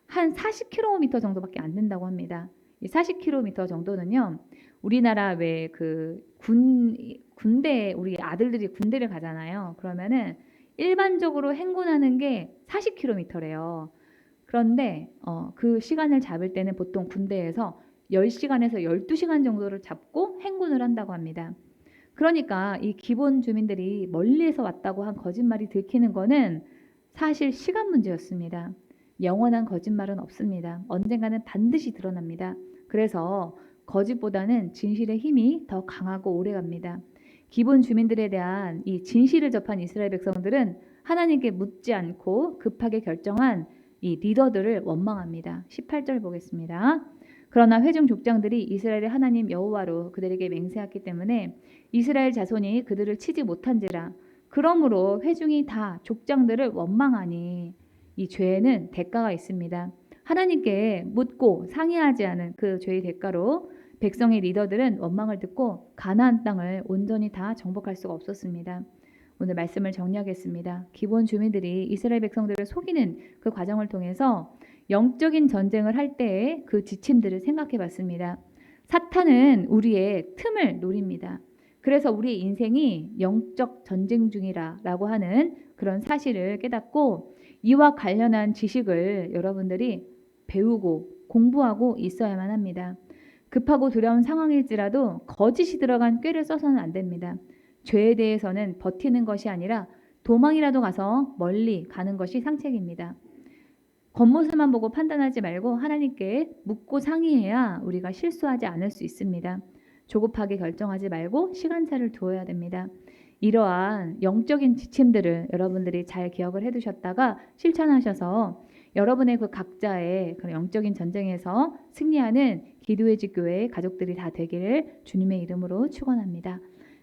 한 40km 정도밖에 안 된다고 합니다. 이 40km 정도는요, 우리나라 왜 그 군대 우리 아들들이 군대를 가잖아요. 그러면은 일반적으로 행군하는 게 40km래요. 그런데 그 시간을 잡을 때는 보통 군대에서 10시간에서 12시간 정도를 잡고 행군을 한다고 합니다. 그러니까 이 기본 주민들이 멀리에서 왔다고 한 거짓말이 들키는 거는 사실 시간 문제였습니다. 영원한 거짓말은 없습니다. 언젠가는 반드시 드러납니다. 그래서 거짓보다는 진실의 힘이 더 강하고 오래갑니다. 기본 주민들에 대한 이 진실을 접한 이스라엘 백성들은 하나님께 묻지 않고 급하게 결정한 이 리더들을 원망합니다. 18절 보겠습니다. 그러나 회중 족장들이 이스라엘의 하나님 여호와로 그들에게 맹세했기 때문에 이스라엘 자손이 그들을 치지 못한지라. 그러므로 회중이 다 족장들을 원망하니 이 죄에는 대가가 있습니다. 하나님께 묻고 상의하지 않은 그 죄의 대가로 백성의 리더들은 원망을 듣고 가나안 땅을 온전히 다 정복할 수가 없었습니다. 오늘 말씀을 정리하겠습니다. 기본 주민들이 이스라엘 백성들을 속이는 그 과정을 통해서 영적인 전쟁을 할 때의 그 지침들을 생각해 봤습니다. 사탄은 우리의 틈을 노립니다. 그래서 우리의 인생이 영적 전쟁 중이라고 하는 그런 사실을 깨닫고 이와 관련한 지식을 여러분들이 배우고 공부하고 있어야만 합니다. 급하고 두려운 상황일지라도 거짓이 들어간 꾀를 써서는 안 됩니다. 죄에 대해서는 버티는 것이 아니라 도망이라도 가서 멀리 가는 것이 상책입니다. 겉모습만 보고 판단하지 말고 하나님께 묻고 상의해야 우리가 실수하지 않을 수 있습니다. 조급하게 결정하지 말고 시간차를 두어야 됩니다. 이러한 영적인 지침들을 여러분들이 잘 기억을 해두셨다가 실천하셔서 여러분의 그 각자의 그런 영적인 전쟁에서 승리하는 기도의 집 교회 가족들이 다 되기를 주님의 이름으로 축원합니다.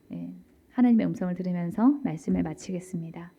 네, 하나님의 음성을 들으면서 말씀을 마치겠습니다.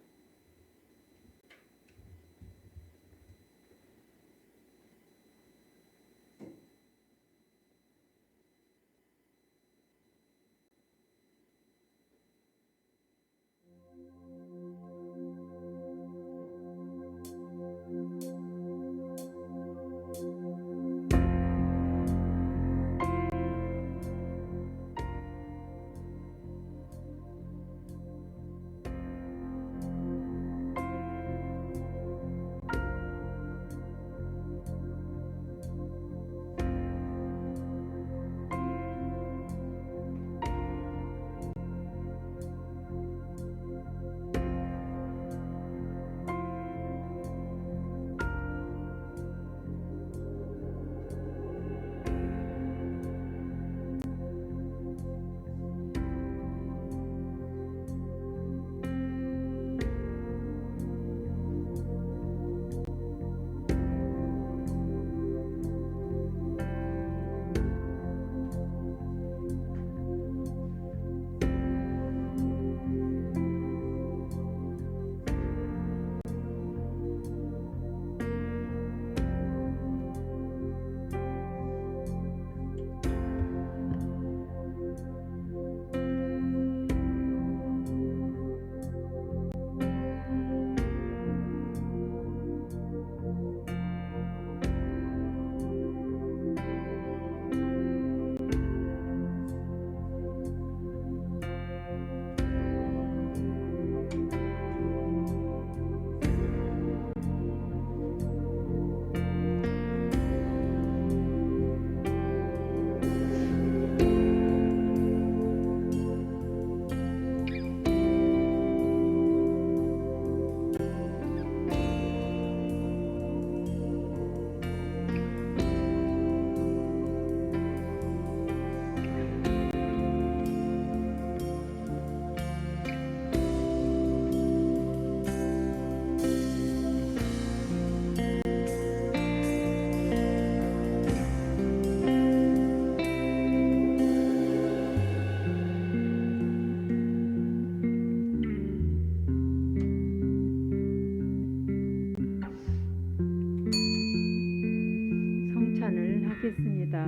하겠습니다.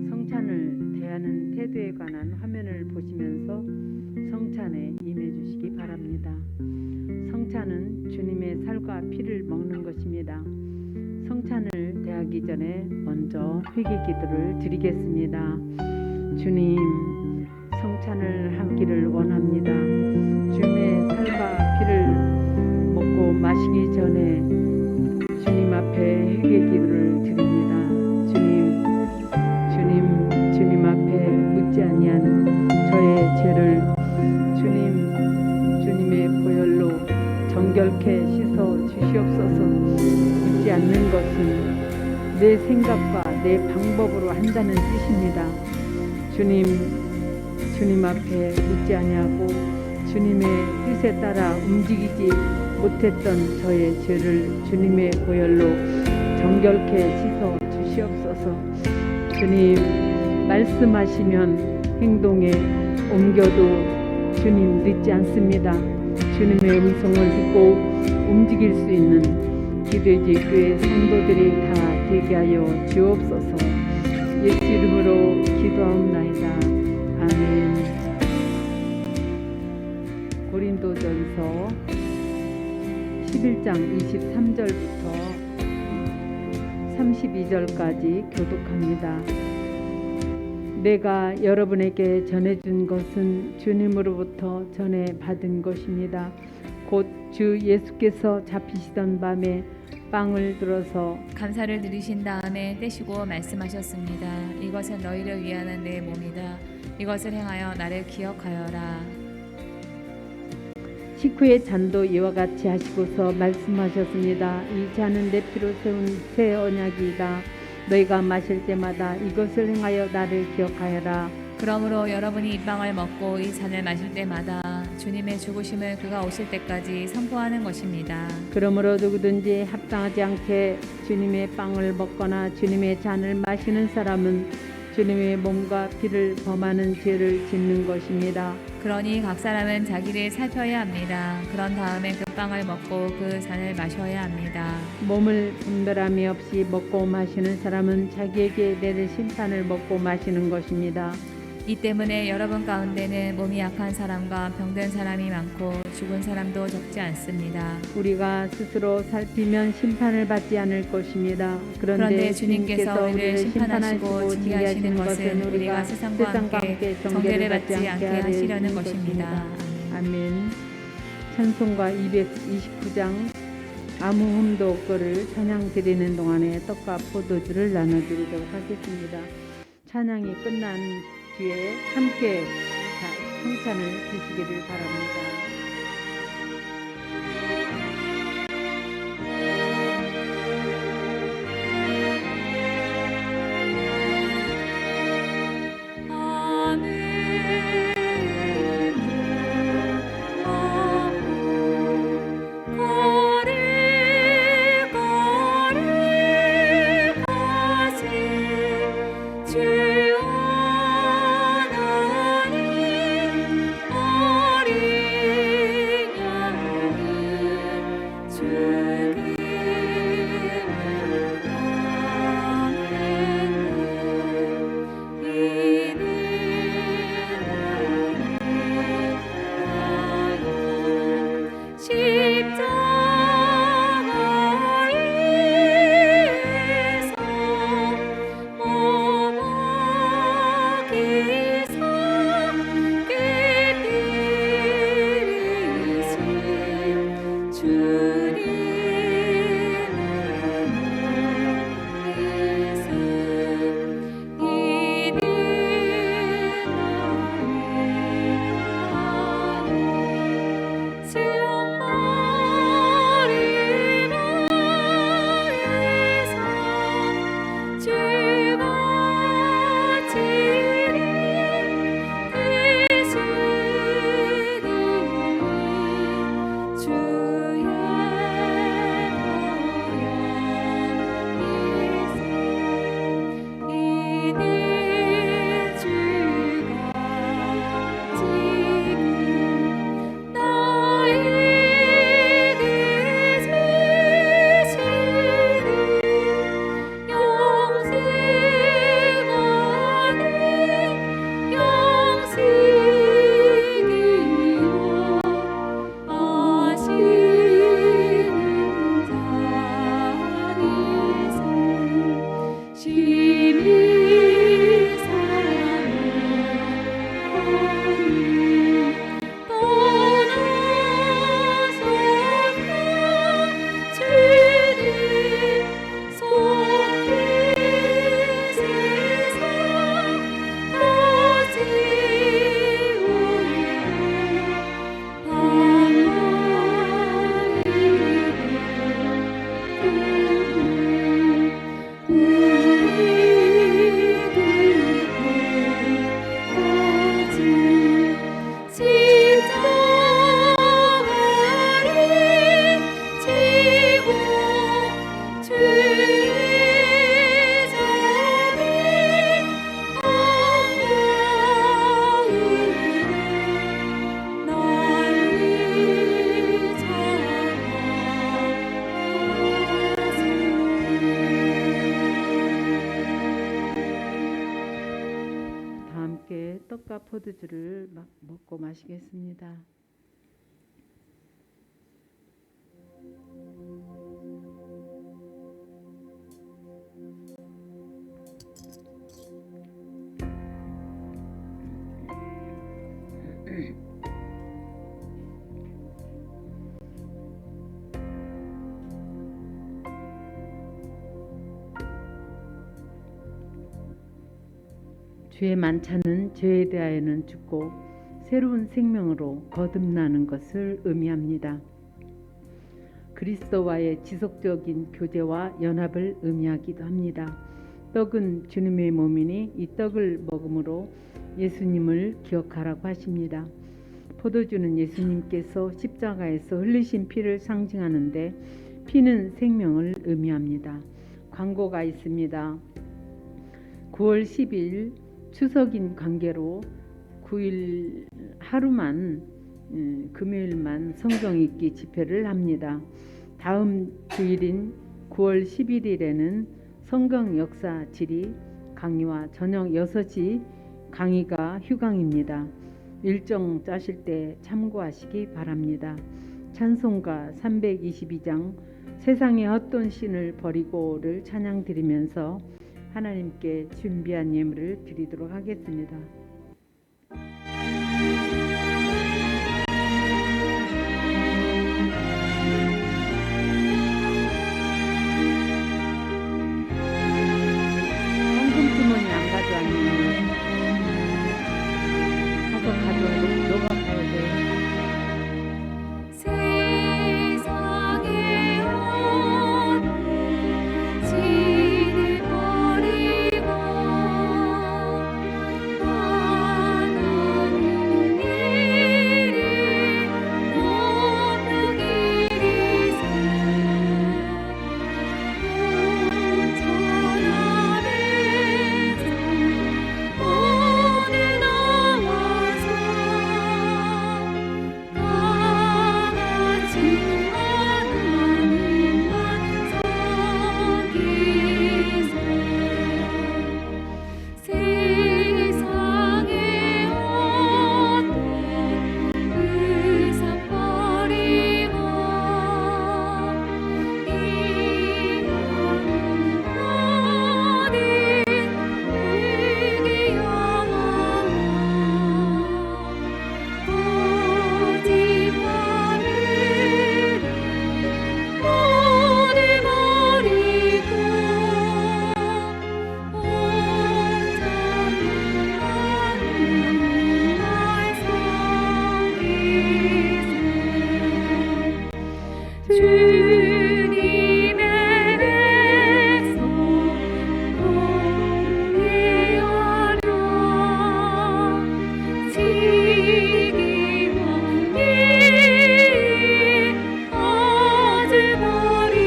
성찬을 대하는 태도에 관한 화면을 보시면서 성찬에 임해 주시기 바랍니다. 성찬은 주님의 살과 피를 먹는 것입니다. 성찬을 대하기 전에 먼저 회개 기도를 드리겠습니다. 주님, 성찬을 하기를 원합니다. 주님의 살과 피를 먹고 마시기 전에 주님 앞에 회개 기도를 드립니다. 주님 앞에 묻지 아니한 저의 죄를 주님의 보혈로 정결케 씻어 주시옵소서. 묻지 않는 것은 내 생각과 내 방법으로 한다는 뜻입니다. 주님 앞에 묻지 아니하고 주님의 뜻에 따라 움직이지 못했던 저의 죄를 주님의 보혈로 정결케 씻어 주시옵소서. 주님, 말씀하시면 행동에 옮겨도 주님 늦지 않습니다. 주님의 음성을 듣고 움직일 수 있는 기도의 교회 성도들이 다 되게 하여 주옵소서. 예수 이름으로 기도하옵나이다. 아멘. 고린도전서 11장 23절부터 32절까지 교독합니다. 내가 여러분에게 전해준 것은 주님으로부터 전해 받은 것입니다. 곧 주 예수께서 잡히시던 밤에 빵을 들어서 감사를 드리신 다음에 떼시고 말씀하셨습니다. 이것은 너희를 위하는 내 몸이다. 이것을 행하여 나를 기억하여라. 식후의 잔도 이와 같이 하시고서 말씀하셨습니다. 이 잔은 내 피로 세운 새 언약이다. 너희가 마실 때마다 이것을 행하여 나를 기억하여라. 그러므로 여러분이 이 빵을 먹고 이 잔을 마실 때마다 주님의 죽으심을 그가 오실 때까지 선포하는 것입니다. 그러므로 누구든지 합당하지 않게 주님의 빵을 먹거나 주님의 잔을 마시는 사람은 주님의 몸과 피를 범하는 죄를 짓는 것입니다. 그러니 각 사람은 자기를 살펴야 합니다. 그런 다음에 그 빵을 먹고 그 잔을 마셔야 합니다. 몸을 분별함이 없이 먹고 마시는 사람은 자기에게 내릴 심판을 먹고 마시는 것입니다. 이 때문에 여러분 가운데는 몸이 약한 사람과 병든 사람이 많고 죽은 사람도 적지 않습니다. 우리가 스스로 살피면 심판을 받지 않을 것입니다. 그런데 주님께서 우리를 심판하시고 징계하시는 것은 우리가 세상과 함께 정죄를 받지 않게 하시려는 것입니다. 아멘. 찬송가 229장 아무 흠도 없고를 찬양 드리는 동안에 떡과 포도주를 나눠드리도록 하겠습니다. 찬양이 끝난 뒤에 함께 성찬을 드시기를 바랍니다. 주 하나님 어린 포도주를 먹고 마시겠습니다. 주의 만찬은 죄에 대하여는 죽고 새로운 생명으로 거듭나는 것을 의미합니다. 그리스도와의 지속적인 교제와 연합을 의미하기도 합니다. 떡은 주님의 몸이니 이 떡을 먹음으로 예수님을 기억하라고 하십니다. 포도주는 예수님께서 십자가에서 흘리신 피를 상징하는데 피는 생명을 의미합니다. 광고가 있습니다. 9월 10일 추석인 관계로 9일 하루만 금요일만 성경 읽기 집회를 합니다. 다음 주일인 9월 11일에는 성경 역사 지리 강의와 저녁 6시 강의가 휴강입니다. 일정 짜실 때 참고하시기 바랍니다. 찬송가 322장 세상의 헛돈 신을 버리고를 찬양 드리면서 하나님께 준비한 예물을 드리도록 하겠습니다. 현금 주머니 안 가져왔니? 가서 가져야 돼. 너가 가야 돼. 세상의 헛돈 신을 버리고 하나님의 이름 높여 기리세 온천하에서 오늘 나와서 다같이 하나님만 섬기세 세상의 헛된 의상 버리고 이 하늘 내게 영원한 거짓말을 모두 버리고 온전히 하나님만 섬기세 주님의 백성 공개하려 지기와 미리 아들 버리고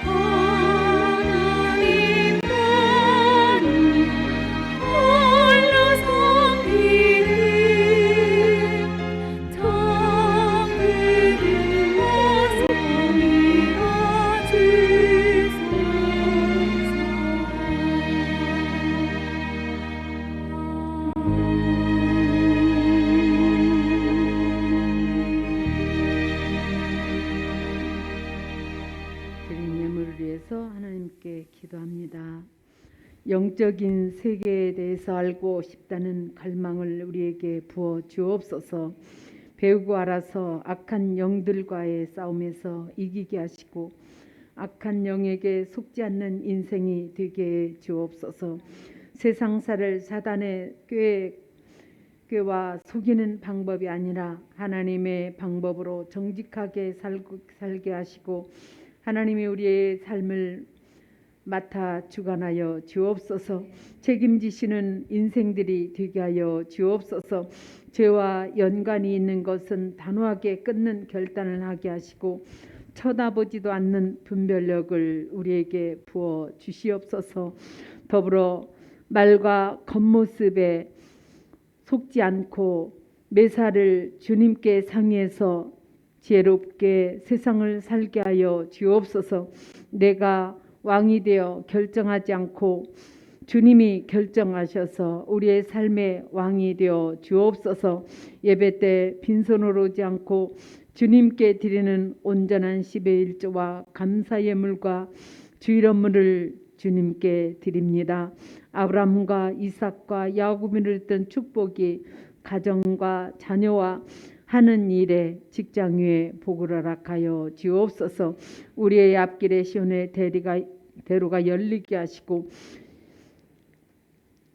하나님만을 홀로 섬기는 정들을 모성이라 드린 예물을 위해서 하나님께 기도합니다. 영적인 세계에 대해서 알고 싶다는 갈망을 우리에게 부어 주옵소서. 배우고 알아서 악한 영들과의 싸움에서 이기게 하시고 악한 영에게 속지 않는 인생이 되게 해 주옵소서. 세상사를 사단의 꾀와 속이는 방법이 아니라 하나님의 방법으로 정직하게 살게 하시고 하나님이 우리의 삶을 맡아 주관하여 주옵소서. 책임지시는 인생들이 되게 하여 주옵소서. 죄와 연관이 있는 것은 단호하게 끊는 결단을 하게 하시고 쳐다보지도 않는 분별력을 우리에게 부어 주시옵소서. 더불어 말과 겉모습에 속지 않고 매사를 주님께 상의해서 지혜롭게 세상을 살게 하여 주옵소서. 내가 왕이 되어 결정하지 않고 주님이 결정하셔서 우리의 삶의 왕이 되어 주옵소서. 예배 때 빈손으로 오지 않고 주님께 드리는 온전한 10의 1조와 감사 예물과 주일원물을 주님께 드립니다. 아브라함과 이삭과 야곱이 누렸던 축복이 가정과 자녀와 하는 일에 직장 위에 복을 허락하여 주옵소서. 우리의 앞길에 시온의 대로가 열리게 하시고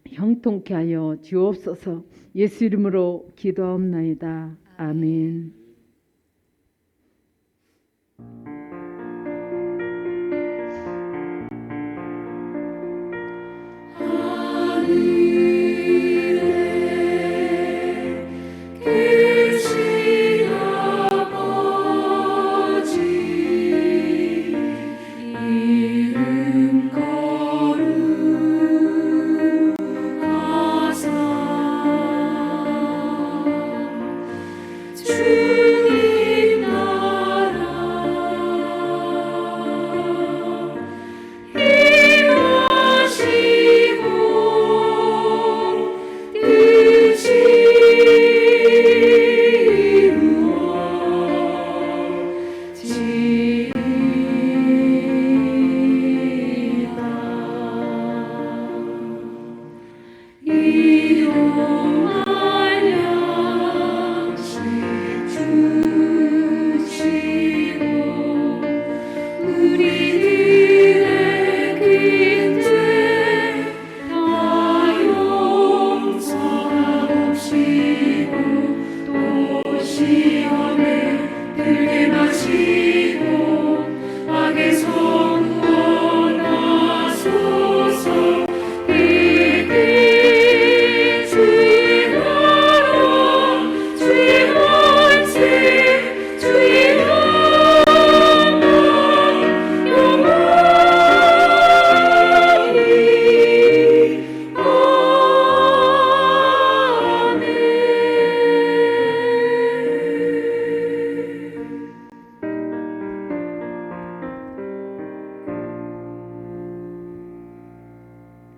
형통케 하여 주옵소서. 예수 이름으로 기도하옵나이다. 아멘. 계신 아버지 이름 거룩하사 주님 나라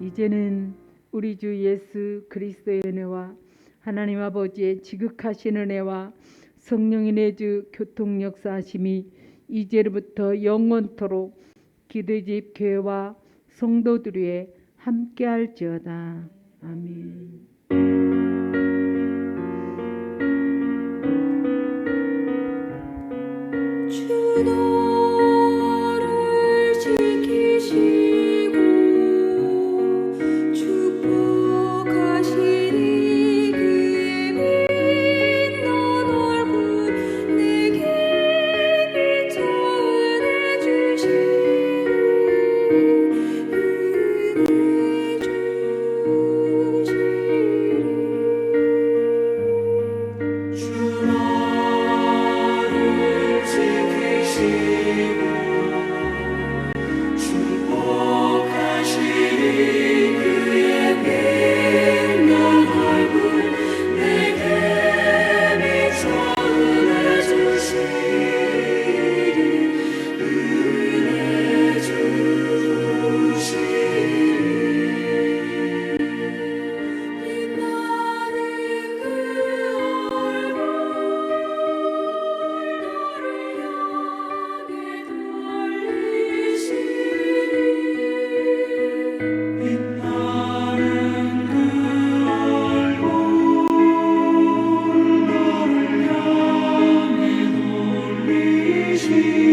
이제는 우리 주 예수 그리스도의 은혜와 하나님 아버지의 지극하신 은혜와 성령의 내주 교통 역사하심이 이제로부터 영원토록 기도집 교회와 성도들 위에 함께할지어다. 아멘. 주 너를 지키시고 축복하시리. 그의 빛난 얼굴 내게 비춰 은혜 주시리. 주 너를 지키시고 축복하시리. 그의 빛난 얼굴 내게 비춰 은혜 주시리. 은혜 주시리. 빛나는 그 얼굴 너를 향해 돌리시리. 빛나는 그 얼굴 너를 향해 돌리시리.